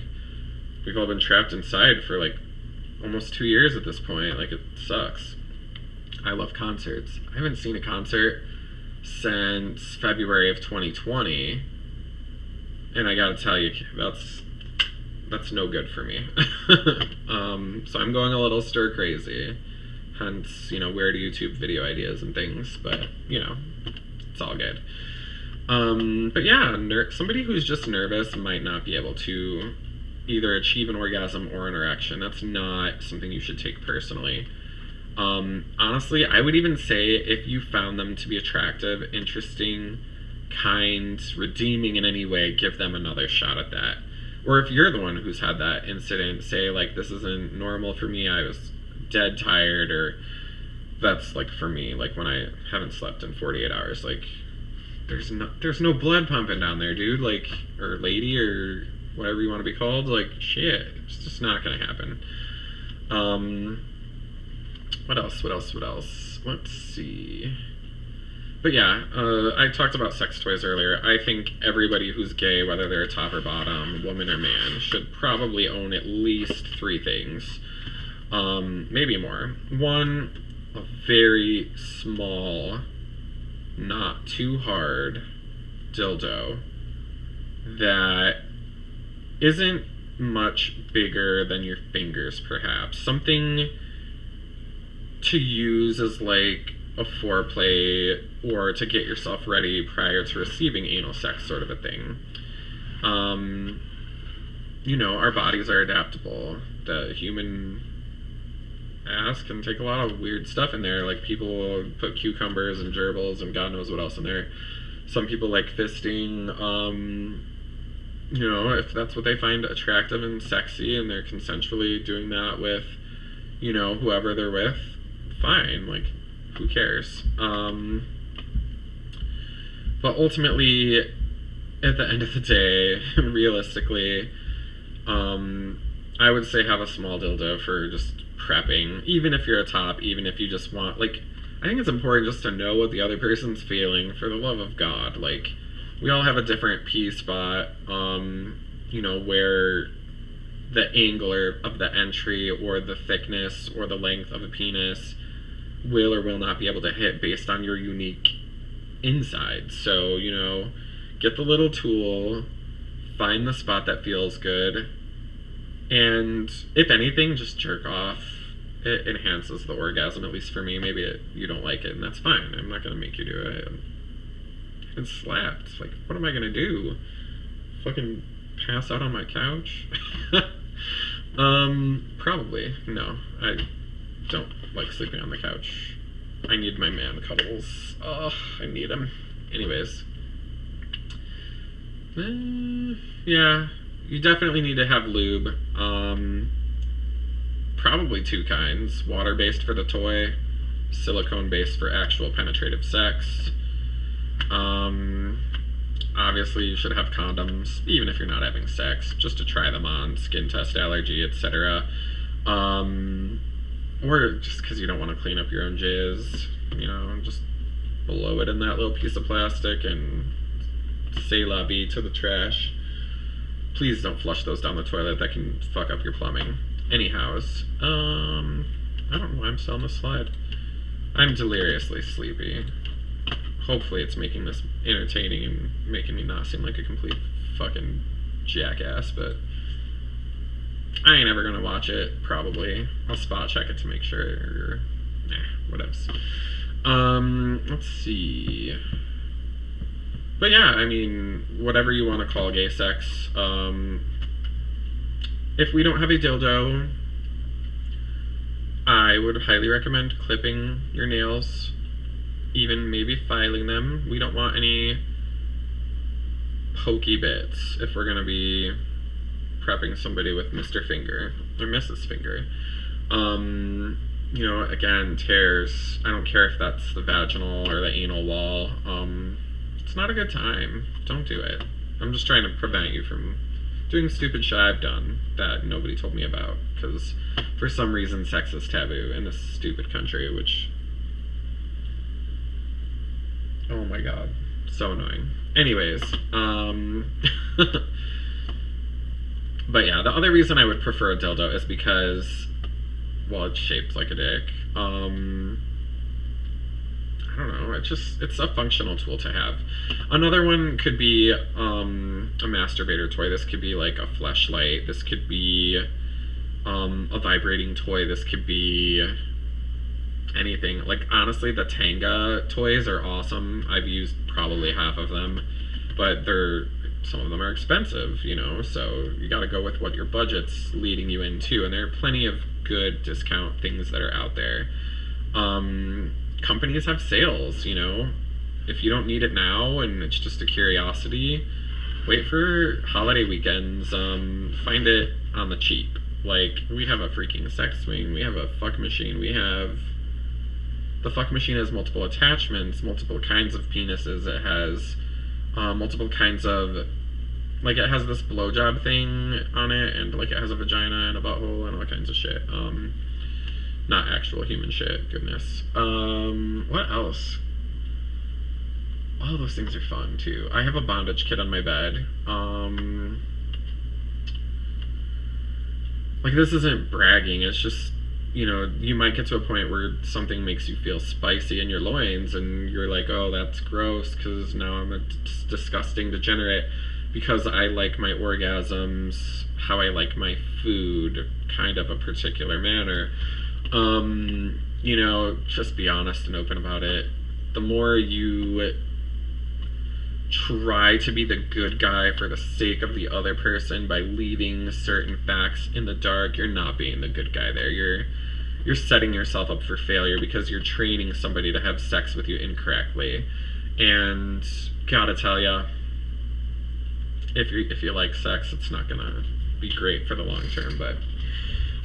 we've all been trapped inside for like almost 2 years at this point. Like, it sucks. I love concerts. I haven't seen a concert since February of 2020, and I gotta tell you, that's no good for me. So I'm going a little stir crazy, hence, weird YouTube video ideas and things, but, it's all good. But yeah, somebody who's just nervous might not be able to either achieve an orgasm or an erection. That's not something you should take personally. Honestly, I would even say if you found them to be attractive, interesting, kind, redeeming in any way, give them another shot at that. Or if you're the one who's had that incident, say, like, this isn't normal for me, I was dead tired, or that's, like, for me, like, when I haven't slept in 48 hours, like, there's no blood pumping down there, dude, like, or lady, or whatever you want to be called, like, shit, it's just not gonna happen. What else? Let's see. But yeah, I talked about sex toys earlier. I think everybody who's gay, whether they're top or bottom, woman or man, should probably own at least 3 things. Maybe more. One, a very small, not too hard dildo that isn't much bigger than your fingers, perhaps. Something to use as like a foreplay or to get yourself ready prior to receiving anal sex, sort of a thing. Our bodies are adaptable. The human ass can take a lot of weird stuff in there. Like, people put cucumbers and gerbils and God knows what else in there. Some people like fisting. If that's what they find attractive and sexy and they're consensually doing that with, whoever they're with, fine, like, who cares? But ultimately, at the end of the day, realistically, I would say have a small dildo for just prepping, even if you're a top, even if you just want, like, I think it's important just to know what the other person's feeling, for the love of God. Like, we all have a different P spot, where the angle of the entry or the thickness or the length of a penis will or will not be able to hit based on your unique inside. So, get the little tool, find the spot that feels good, and if anything, just jerk off. It enhances the orgasm, at least for me. Maybe you don't like it, and that's fine. I'm not going to make you do it. And slapped. Like, what am I going to do? Fucking pass out on my couch? Probably. No, I don't like sleeping on the couch. I need my man cuddles. Oh, I need them. Anyways. Yeah, you definitely need to have lube. Probably 2 kinds. Water-based for the toy, silicone-based for actual penetrative sex. Obviously you should have condoms, even if you're not having sex, just to try them on, skin test, allergy, etc. Or just because you don't want to clean up your own jizz, just blow it in that little piece of plastic and say la vie to the trash. Please don't flush those down the toilet. That can fuck up your plumbing. Anyhows, I don't know why I'm still on the slide. I'm deliriously sleepy. Hopefully it's making this entertaining and making me not seem like a complete fucking jackass, but I ain't ever gonna watch it, probably. I'll spot check it to make sure. Whatevs. Let's see. But yeah, I mean, whatever you want to call gay sex. If we don't have a dildo, I would highly recommend clipping your nails, even maybe filing them. We don't want any pokey bits if we're gonna be prepping somebody with Mr. Finger or Mrs. Finger. Again, tears. I don't care if that's the vaginal or the anal wall. It's not a good time. Don't do it. I'm just trying to prevent you from doing stupid shit I've done that nobody told me about, because for some reason sex is taboo in this stupid country, which, oh my god, so annoying. Anyways, but yeah, the other reason I would prefer a dildo is because, well, it's shaped like a dick. I don't know, it's a functional tool to have. Another one could be a masturbator toy. This could be like a fleshlight. This could be a vibrating toy. This could be anything. Like, honestly, the Tenga toys are awesome. I've used probably half of them, but some of them are expensive, you know, so you gotta go with what your budget's leading you into, and there are plenty of good discount things that are out there. Companies have sales, you know. If you don't need it now and it's just a curiosity, wait for holiday weekends. Find it on the cheap. Like, we have a freaking sex swing, we have a fuck machine, the fuck machine has multiple attachments, multiple kinds of penises, it has multiple kinds of, like, it has this blowjob thing on it, and like it has a vagina and a butthole and all kinds of shit. Not actual human shit, goodness. What else? All those things are fun too. I have a bondage kit on my bed. Like, this isn't bragging, it's just, you know, you might get to a point where something makes you feel spicy in your loins and you're like, oh, that's gross, because now I'm a disgusting degenerate, because I like my orgasms how I like my food, kind of a particular manner. You know, just be honest and open about it. The more you try to be the good guy for the sake of the other person by leaving certain facts in the dark, you're not being the good guy there. You're setting yourself up for failure, because you're training somebody to have sex with you incorrectly. And gotta tell ya, if you like sex, it's not gonna be great for the long term, but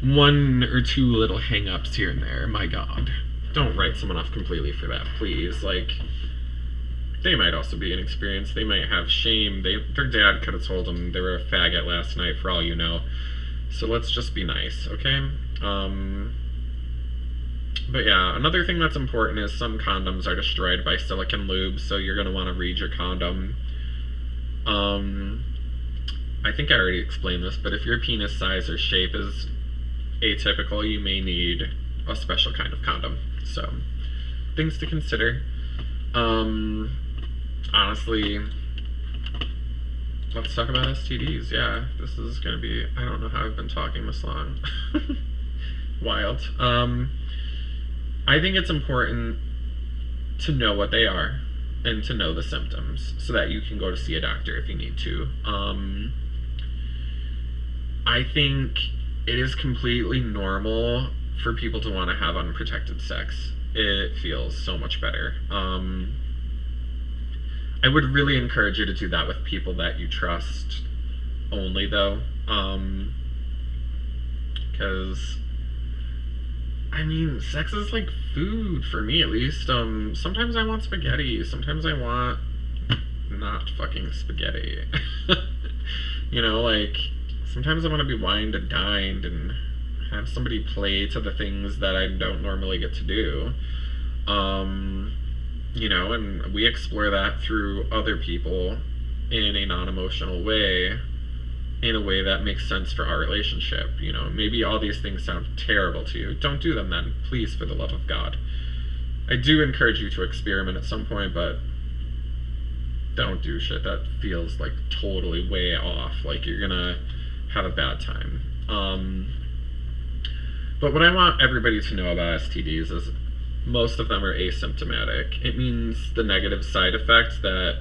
one or two little hang-ups here and there, my god. Don't write someone off completely for that, please. Like, they might also be inexperienced. They might have shame. Their dad could have told them they were a faggot last night, for all you know. So let's just be nice, okay? But yeah, another thing that's important is some condoms are destroyed by silicone lube, so you're going to want to read your condom. I think I already explained this, but if your penis size or shape is atypical, you may need a special kind of condom. So, things to consider. Honestly, let's talk about STDs. Yeah, this is gonna be, I don't know how I've been talking this long. Wild. I think it's important to know what they are and to know the symptoms so that you can go to see a doctor if you need to. I think it is completely normal for people to want to have unprotected sex. It feels so much better. I would really encourage you to do that with people that you trust only, though. Because, I mean, sex is like food, for me at least. Sometimes I want spaghetti, sometimes I want not fucking spaghetti. You know, like, sometimes I want to be wined and dined and have somebody play to the things that I don't normally get to do. You know, and we explore that through other people in a non-emotional way, in a way that makes sense for our relationship. You know, maybe all these things sound terrible to you. Don't do them then, please, for the love of God. I do encourage you to experiment at some point, but don't do shit that feels like totally way off, like you're gonna have a bad time. But what I want everybody to know about STDs is most of them are asymptomatic. It means the negative side effect that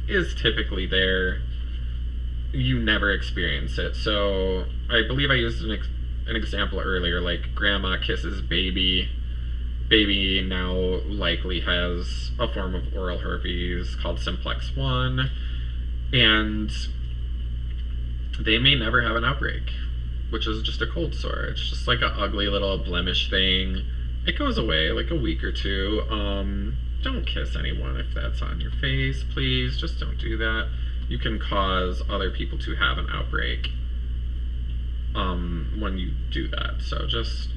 is typically there, you never experience it. So I believe I used an example earlier, like grandma kisses baby. Baby now likely has a form of oral herpes called simplex 1, and they may never have an outbreak, which is just a cold sore. It's just like an ugly little blemish thing. It goes away like a week or two. don't kiss anyone if that's on your face. Please, just don't do that. You can cause other people to have an outbreak when you do that. So just,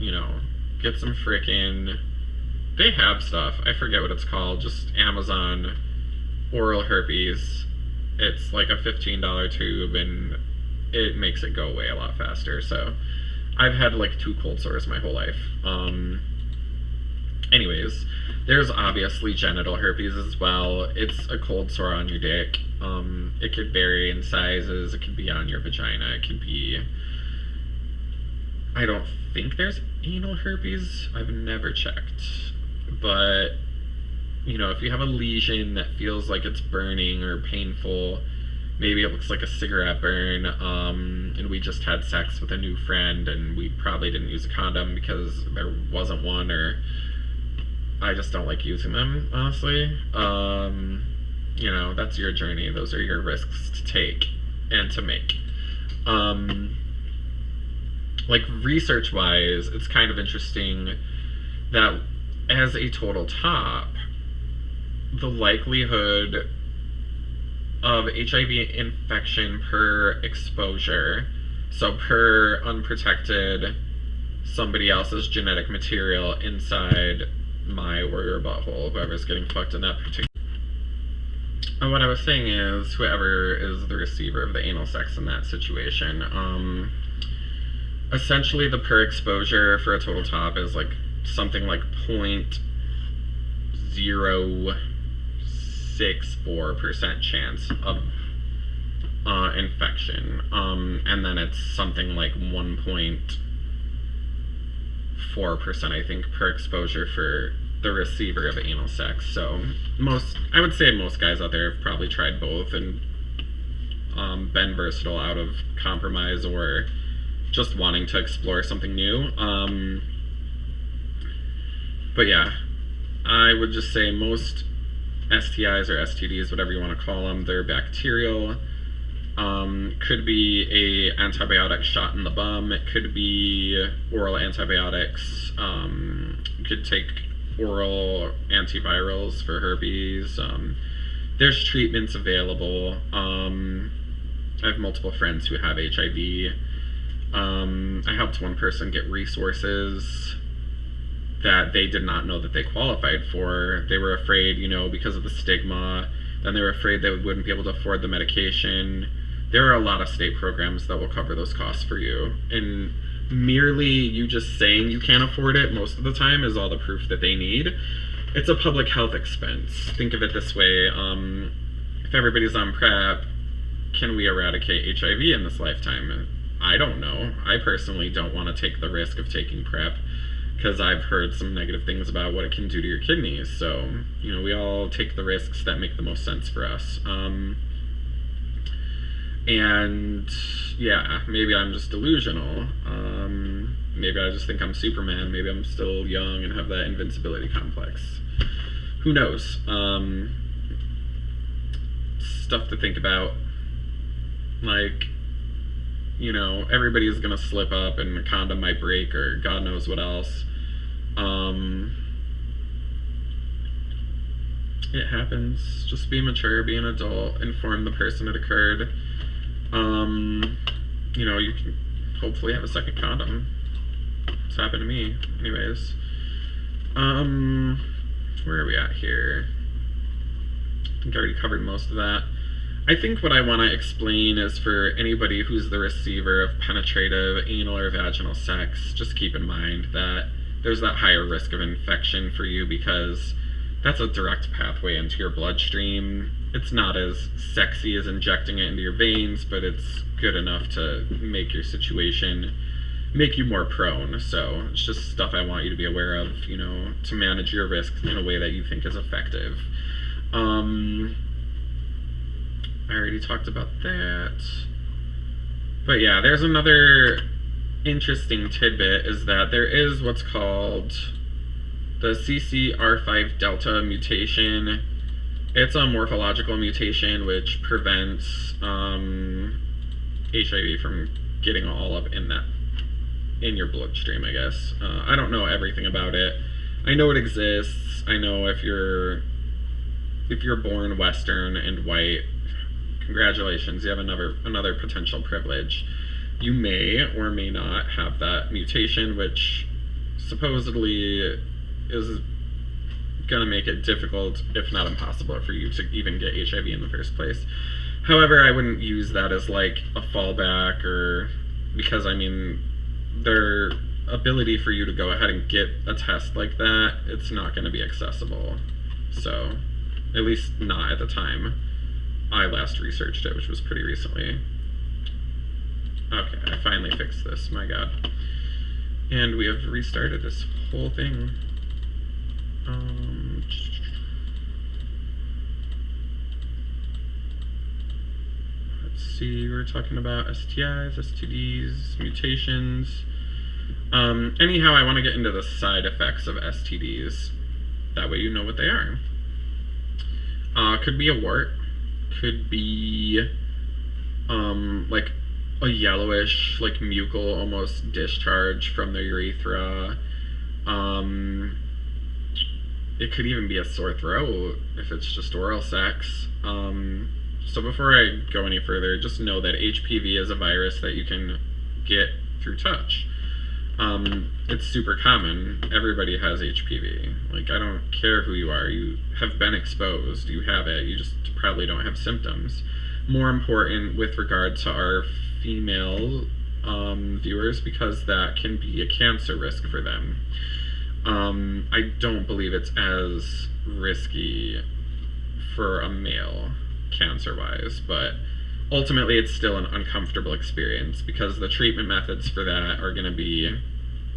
get some frickin'... They have stuff. I forget what it's called. Just Amazon oral herpes. It's like a $15 tube, and it makes it go away a lot faster. So I've had like 2 cold sores my whole life. Anyways, there's obviously genital herpes as well. It's a cold sore on your dick. It could vary in sizes. It could be on your vagina. It could be... I don't think there's anal herpes. I've never checked. But, if you have a lesion that feels like it's burning or painful, maybe it looks like a cigarette burn, and we just had sex with a new friend and we probably didn't use a condom because there wasn't one, or I just don't like using them, honestly. That's your journey. Those are your risks to take and to make. Research-wise, it's kind of interesting that as a total top, the likelihood of HIV infection per exposure, so per unprotected somebody else's genetic material inside my or your butthole, whoever's getting fucked in that particular... And what I was saying is, whoever is the receiver of the anal sex in that situation, essentially the per exposure for a total top is like something like 0.064% chance of infection, and then it's something like 1.4%, I think, per exposure for the receiver of anal sex. So I would say most guys out there have probably tried both and been versatile out of compromise or just wanting to explore something new. But yeah, I would just say most STIs or STDs, whatever you want to call them, they're bacterial. Could be a antibiotic shot in the bum. It could be oral antibiotics. You could take oral antivirals for herpes. There's treatments available. I have multiple friends who have HIV. I helped one person get resources that they did not know that they qualified for. They were afraid, because of the stigma. Then they were afraid they wouldn't be able to afford the medication. There are a lot of state programs that will cover those costs for you. And merely you just saying you can't afford it most of the time is all the proof that they need. It's a public health expense. Think of it this way. If everybody's on PrEP, can we eradicate HIV in this lifetime? I don't know. I personally don't want to take the risk of taking PrEP because I've heard some negative things about what it can do to your kidneys. So, we all take the risks that make the most sense for us. And yeah, maybe I'm just delusional. Maybe I just think I'm Superman. Maybe I'm still young and have that invincibility complex. Who knows? Stuff to think about. Everybody's gonna slip up and a condom might break or God knows what else. It happens. Just be mature, be an adult, inform the person it occurred. You can hopefully have a second condom. It's happened to me. Anyways. Where are we at here? I think I already covered most of that. I think what I want to explain is for anybody who's the receiver of penetrative anal or vaginal sex, just keep in mind that there's that higher risk of infection for you because that's a direct pathway into your bloodstream. It's not as sexy as injecting it into your veins, but it's good enough to make your situation, make you more prone. So it's just stuff I want you to be aware of, to manage your risk in a way that you think is effective. I already talked about that. But yeah, there's another interesting tidbit is that there is what's called the CCR5 delta mutation. It's a morphological mutation which prevents HIV from getting all up in your bloodstream, I guess. I don't know everything about it. I know it exists. I know if you're if you're born Western and white, congratulations, you have another potential privilege. You may or may not have that mutation, which supposedly is going to make it difficult, if not impossible, for you to even get HIV in the first place. However, I wouldn't use that as like a fallback, or because I mean, their ability for you to go ahead and get a test like that, it's not going to be accessible. So, at least not at the time I last researched it, which was pretty recently. Okay, I finally fixed this, my god. And we have restarted this whole thing. Let's see, we're talking about STIs, STDs, mutations. Anyhow, I want to get into the side effects of STDs. That way you know what they are. Could be a wart. Could be, like a yellowish, like mucal, almost discharge from the urethra. It could even be a sore throat if it's just oral sex. So before I go any further, just know that HPV is a virus that you can get through touch. It's super common. Everybody has HPV. Like, I don't care who you are. You have been exposed. You have it. You just probably don't have symptoms. More important with regard to our female viewers, because that can be a cancer risk for them. I don't believe it's as risky for a male cancer-wise, but ultimately it's still an uncomfortable experience, because the treatment methods for that are going to be,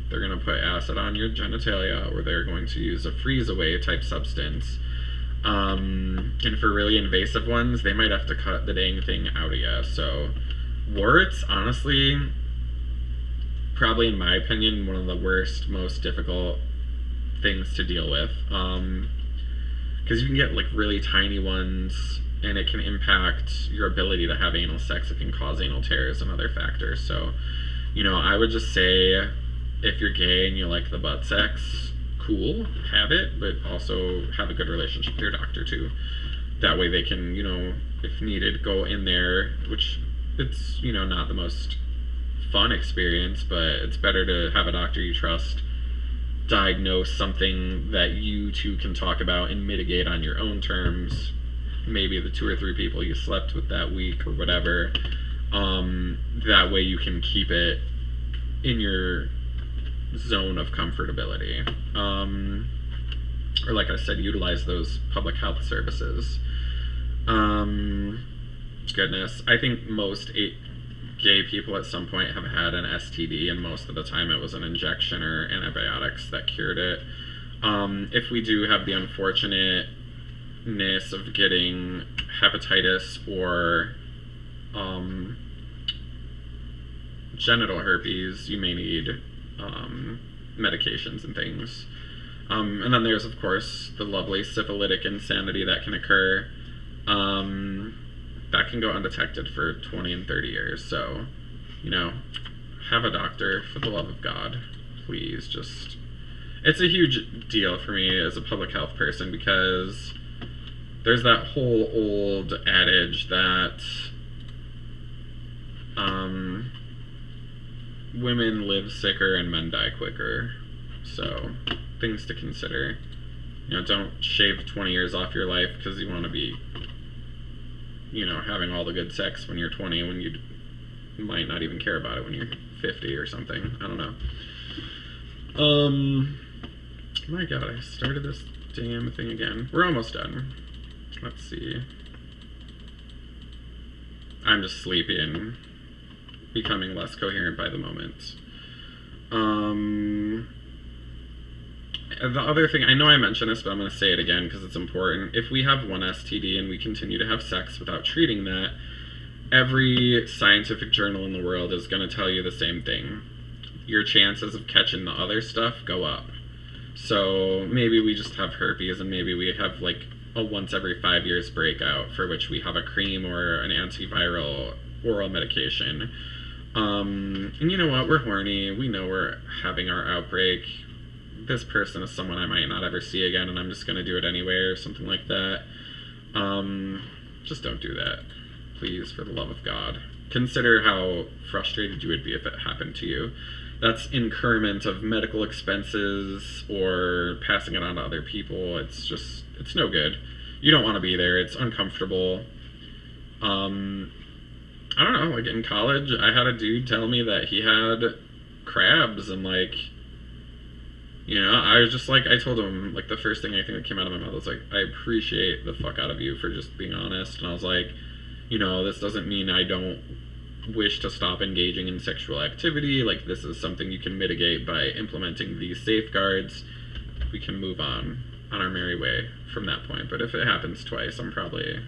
they're going to put acid on your genitalia, or they're going to use a freeze-away type substance. And for really invasive ones, they might have to cut the dang thing out of you. So warts, honestly, probably in my opinion, one of the worst, most difficult things to deal with. Because you can get like really tiny ones, and it can impact your ability to have anal sex. It can cause anal tears and other factors. So, you know, I would just say, if you're gay and you like the butt sex, cool, have it, but also have a good relationship with your doctor too. That way they can, you know, if needed, go in there, which it's, you know, not the most fun experience, but it's better to have a doctor you trust diagnose something that you two can talk about and mitigate on your own terms. Maybe the 2 or 3 people you slept with that week or whatever. That way you can keep it in your zone of comfortability. Or like I said, utilize those public health services. Goodness, I think most gay people at some point have had an STD, and most of the time it was an injection or antibiotics that cured it. If we do have the unfortunateness of getting hepatitis or genital herpes, you may need medications and things. And then there's, of course, the lovely syphilitic insanity that can occur. That can go undetected for 20 and 30 years. So, you know, have a doctor, for the love of God. Please, just... It's a huge deal for me as a public health person, because there's that whole old adage that women live sicker and men die quicker. So, things to consider. You know, don't shave 20 years off your life because you want to be, you know, having all the good sex when you're 20, when you might not even care about it when you're 50 or something. I don't know. My god, I started this damn thing again. We're almost done. Let's see. I'm just sleepy and becoming less coherent by the moment. The other thing, I know I mentioned this, but I'm going to say it again because it's important. If we have one STD and we continue to have sex without treating that, every scientific journal in the world is going to tell you the same thing. Your chances of catching the other stuff go up. So maybe we just have herpes, and maybe we have like a once every 5 years breakout for which we have a cream or an antiviral oral medication. And you know what? We're horny. We know we're having our outbreak. This person is someone I might not ever see again, and I'm just going to do it anyway or something like that. Just don't do that. Please, for the love of God. Consider how frustrated you would be if it happened to you. That's incurment of medical expenses or passing it on to other people. It's no good. You don't want to be there. It's uncomfortable. I don't know, like in college, I had a dude tell me that he had crabs and like, I was just like, I told him, like, the first thing I think that came out of my mouth was like, I appreciate the fuck out of you for just being honest. And I was like, this doesn't mean I don't wish to stop engaging in sexual activity. Like, this is something you can mitigate by implementing these safeguards. We can move on our merry way from that point. But if it happens twice, I'm probably,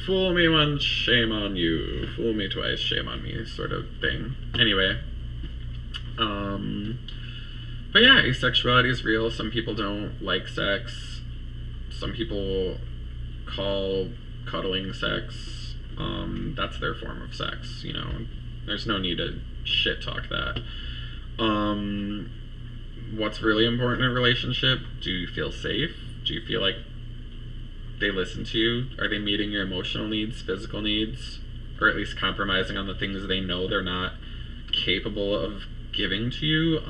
fool me once, shame on you. Fool me twice, shame on me, sort of thing. Anyway, but yeah, asexuality is real. Some people don't like sex. Some people call cuddling sex. That's their form of sex, There's no need to shit talk that. What's really important in a relationship? Do you feel safe? Do you feel like they listen to you? Are they meeting your emotional needs, physical needs? Or at least compromising on the things they know they're not capable of giving to you?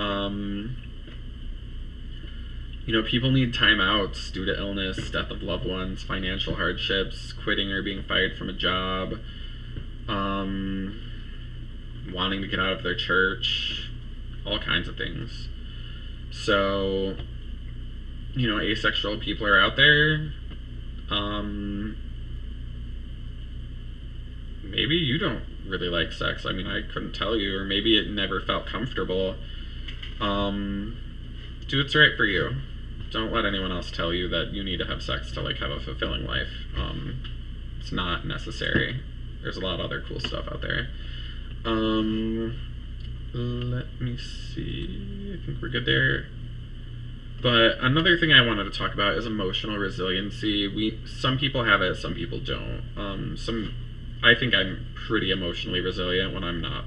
People need timeouts due to illness, death of loved ones, financial hardships, quitting or being fired from a job, wanting to get out of their church, all kinds of things. So, asexual people are out there. Maybe you don't really like sex. I mean, I couldn't tell you, or maybe it never felt comfortable. Do what's right for you. Don't let anyone else tell you that you need to have sex to, like, have a fulfilling life. It's not necessary. There's a lot of other cool stuff out there. Let me see. I think we're good there. But another thing I wanted to talk about is emotional resiliency. Some people have it, some people don't. I think I'm pretty emotionally resilient when I'm not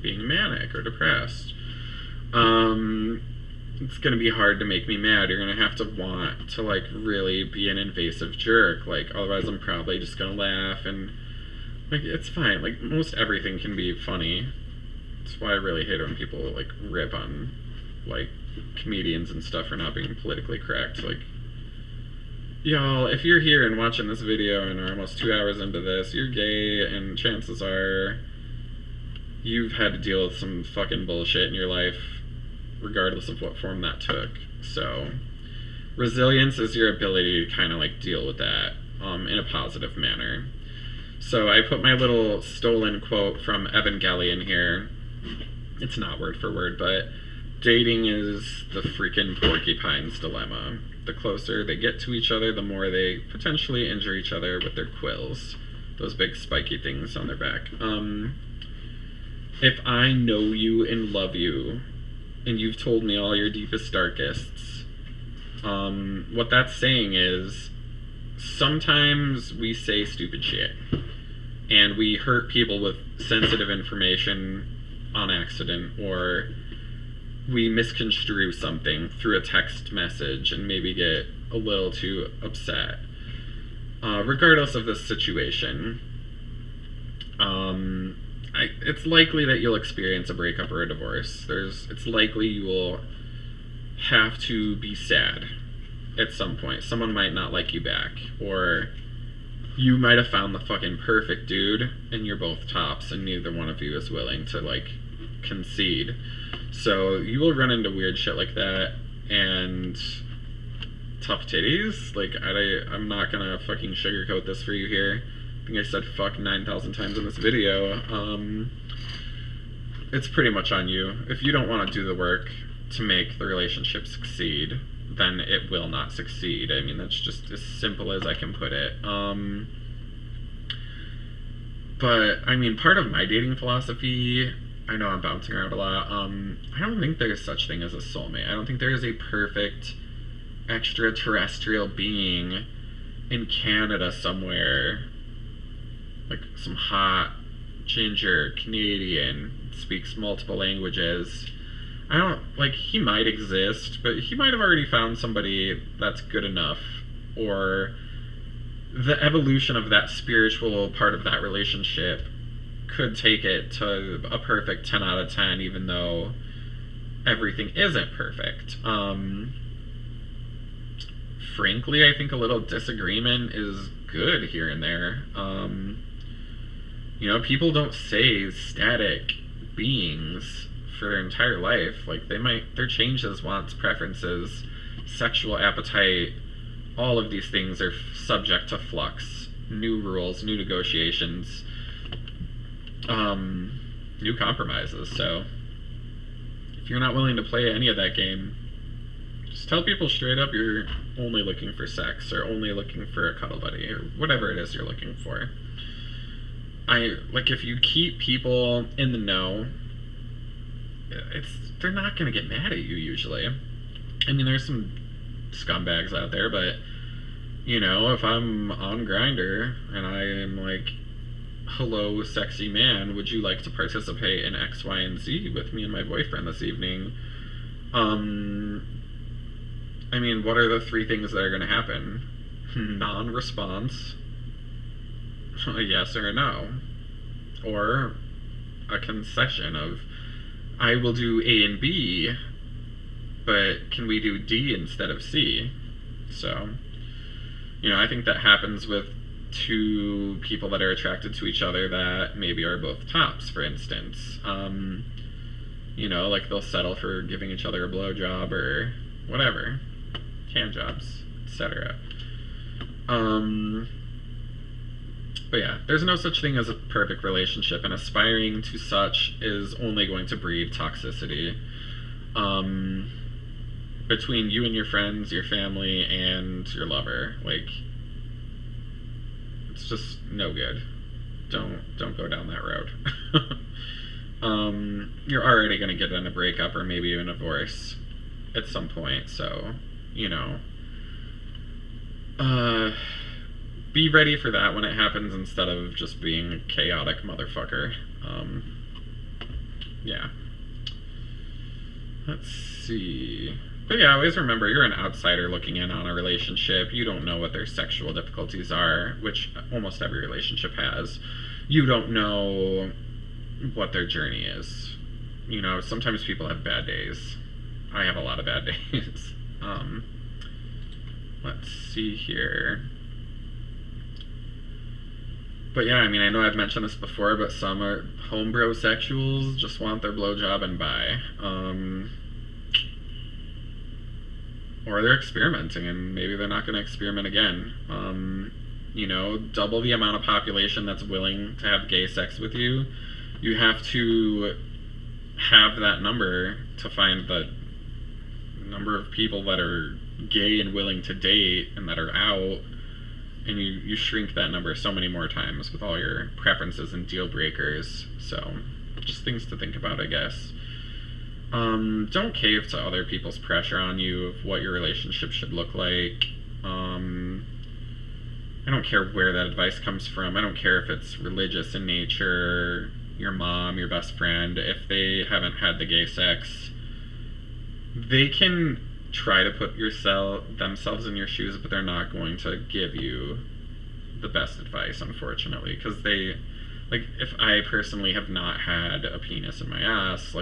being manic or depressed. It's going to be hard to make me mad. You're going to have to want to, like, really be an invasive jerk. Like, otherwise I'm probably just going to laugh and, like, it's fine. Like, most everything can be funny. That's why I really hate it when people, like, rip on, like, comedians and stuff for not being politically correct. Like, y'all, if you're here and watching this video and are almost 2 hours into this, you're gay, and chances are you've had to deal with some fucking bullshit in your life, regardless of what form that took. So, resilience is your ability to kind of, like, deal with that in a positive manner. So I put my little stolen quote from Evangelion here. It's not word for word, but dating is the freaking porcupine's dilemma. The closer they get to each other, the more they potentially injure each other with their quills. Those big spiky things on their back. If I know you and love you, and you've told me all your deepest, darkests, what that's saying is, sometimes we say stupid shit, and we hurt people with sensitive information on accident, or we misconstrue something through a text message and maybe get a little too upset. Regardless of the situation, it's likely that you'll experience a breakup or a divorce. It's likely you will have to be sad at some point. Someone might not like you back, or you might have found the fucking perfect dude and you're both tops and neither one of you is willing to, like, concede. So you will run into weird shit like that, and tough titties. Like, I'm not gonna fucking sugarcoat this for you here. I think I said fuck 9,000 times in this video. It's pretty much on you. If you don't want to do the work to make the relationship succeed, then it will not succeed. I mean, that's just as simple as I can put it. But, I mean, part of my dating philosophy, I know I'm bouncing around a lot, I don't think there's such thing as a soulmate. I don't think there is a perfect extraterrestrial being in Canada somewhere, like some hot ginger Canadian, speaks multiple languages. He might exist, but he might have already found somebody that's good enough, or the evolution of that spiritual part of that relationship could take it to a perfect 10 out of 10, even though everything isn't perfect. Frankly, I think a little disagreement is good here and there. People don't stay static beings for their entire life. Like, their changes, wants, preferences, sexual appetite, all of these things are subject to flux, new rules, new negotiations, new compromises. So if you're not willing to play any of that game, just tell people straight up you're only looking for sex, or only looking for a cuddle buddy, or whatever it is you're looking for. If you keep people in the know, they're not going to get mad at you usually. I mean, there's some scumbags out there, but if I'm on Grindr and I am like, hello, sexy man, would you like to participate in X, Y, and Z with me and my boyfriend this evening? I mean, what are the three things that are going to happen? Non-response, a yes or a no, or a concession of, I will do A and B, but can we do D instead of C? So, I think that happens with two people that are attracted to each other that maybe are both tops, for instance. They'll settle for giving each other a blowjob or whatever, hand jobs, etc. But yeah, there's no such thing as a perfect relationship, and aspiring to such is only going to breed toxicity between you and your friends, your family, and your lover. Like, it's just no good. Don't go down that road. You're already going to get in a breakup or maybe even a divorce at some point, so be ready for that when it happens, instead of just being a chaotic motherfucker. Yeah. Let's see. But yeah, always remember, you're an outsider looking in on a relationship. You don't know what their sexual difficulties are, which almost every relationship has. You don't know what their journey is. Sometimes people have bad days. I have a lot of bad days. Let's see here. But yeah, I mean, I know I've mentioned this before, but some are homebrosexuals, just want their blowjob and bye. Or they're experimenting, and maybe they're not going to experiment again. Double the amount of population that's willing to have gay sex with you. You have to have that number to find the number of people that are gay and willing to date and that are out. And you shrink that number so many more times with all your preferences and deal breakers. So, just things to think about, I guess. Don't cave to other people's pressure on you of what your relationship should look like. I don't care where that advice comes from. I don't care if it's religious in nature, your mom, your best friend. If they haven't had the gay sex, they can try to put themselves in your shoes, but they're not going to give you the best advice, unfortunately, because if I personally have not had a penis in my ass,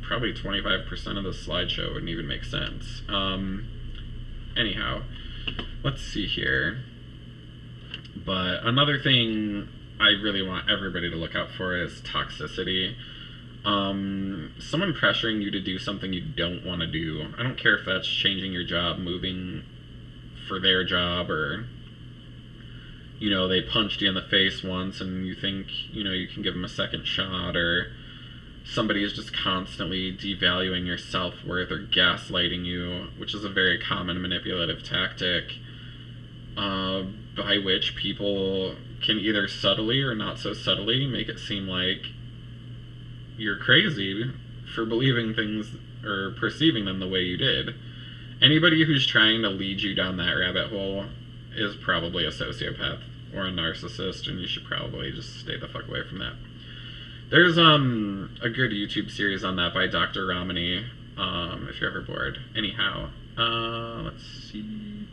probably 25% of the slideshow wouldn't even make sense. Anyhow, let's see here. But another thing I really want everybody to look out for is toxicity. Someone pressuring you to do something you don't want to do. I don't care if that's changing your job, moving for their job, or they punched you in the face once and you think you can give them a second shot, or somebody is just constantly devaluing your self-worth or gaslighting you, which is a very common manipulative tactic, by which people can either subtly or not so subtly make it seem like you're crazy for believing things or perceiving them the way you did. Anybody who's trying to lead you down that rabbit hole is probably a sociopath or a narcissist, and you should probably just stay the fuck away from that. There's a good YouTube series on that by Dr. Ramani, if you're ever bored. Anyhow, let's see.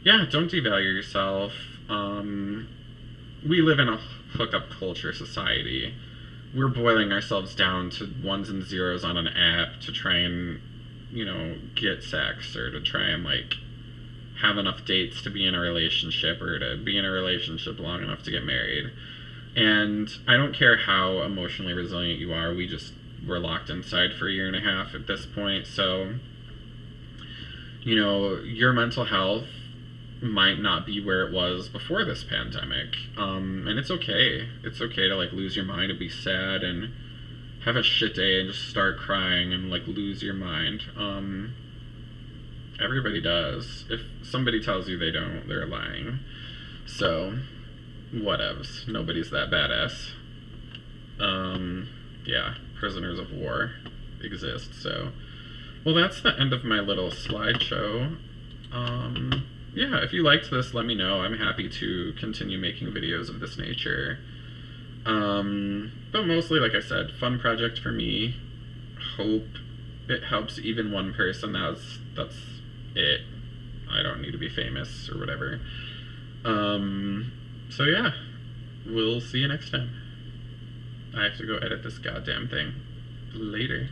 yeah, don't devalue yourself. We live in a hookup culture society. We're boiling ourselves down to ones and zeros on an app to try and, get sex, or to try and, like, have enough dates to be in a relationship, or to be in a relationship long enough to get married. And I don't care how emotionally resilient you are, we're locked inside for a year and a half at this point. So, your mental health might not be where it was before this pandemic. And it's okay. It's okay to, like, lose your mind and be sad and have a shit day and just start crying and, like, lose your mind. Everybody does. If somebody tells you they don't, they're lying. So, whatevs. Nobody's that badass. Yeah, prisoners of war exist. So, well, that's the end of my little slideshow. Yeah, if you liked this, let me know. I'm happy to continue making videos of this nature. But mostly, like I said, fun project for me. Hope it helps even one person. That's it. I don't need to be famous or whatever. So yeah, we'll see you next time. I have to go edit this goddamn thing. Later.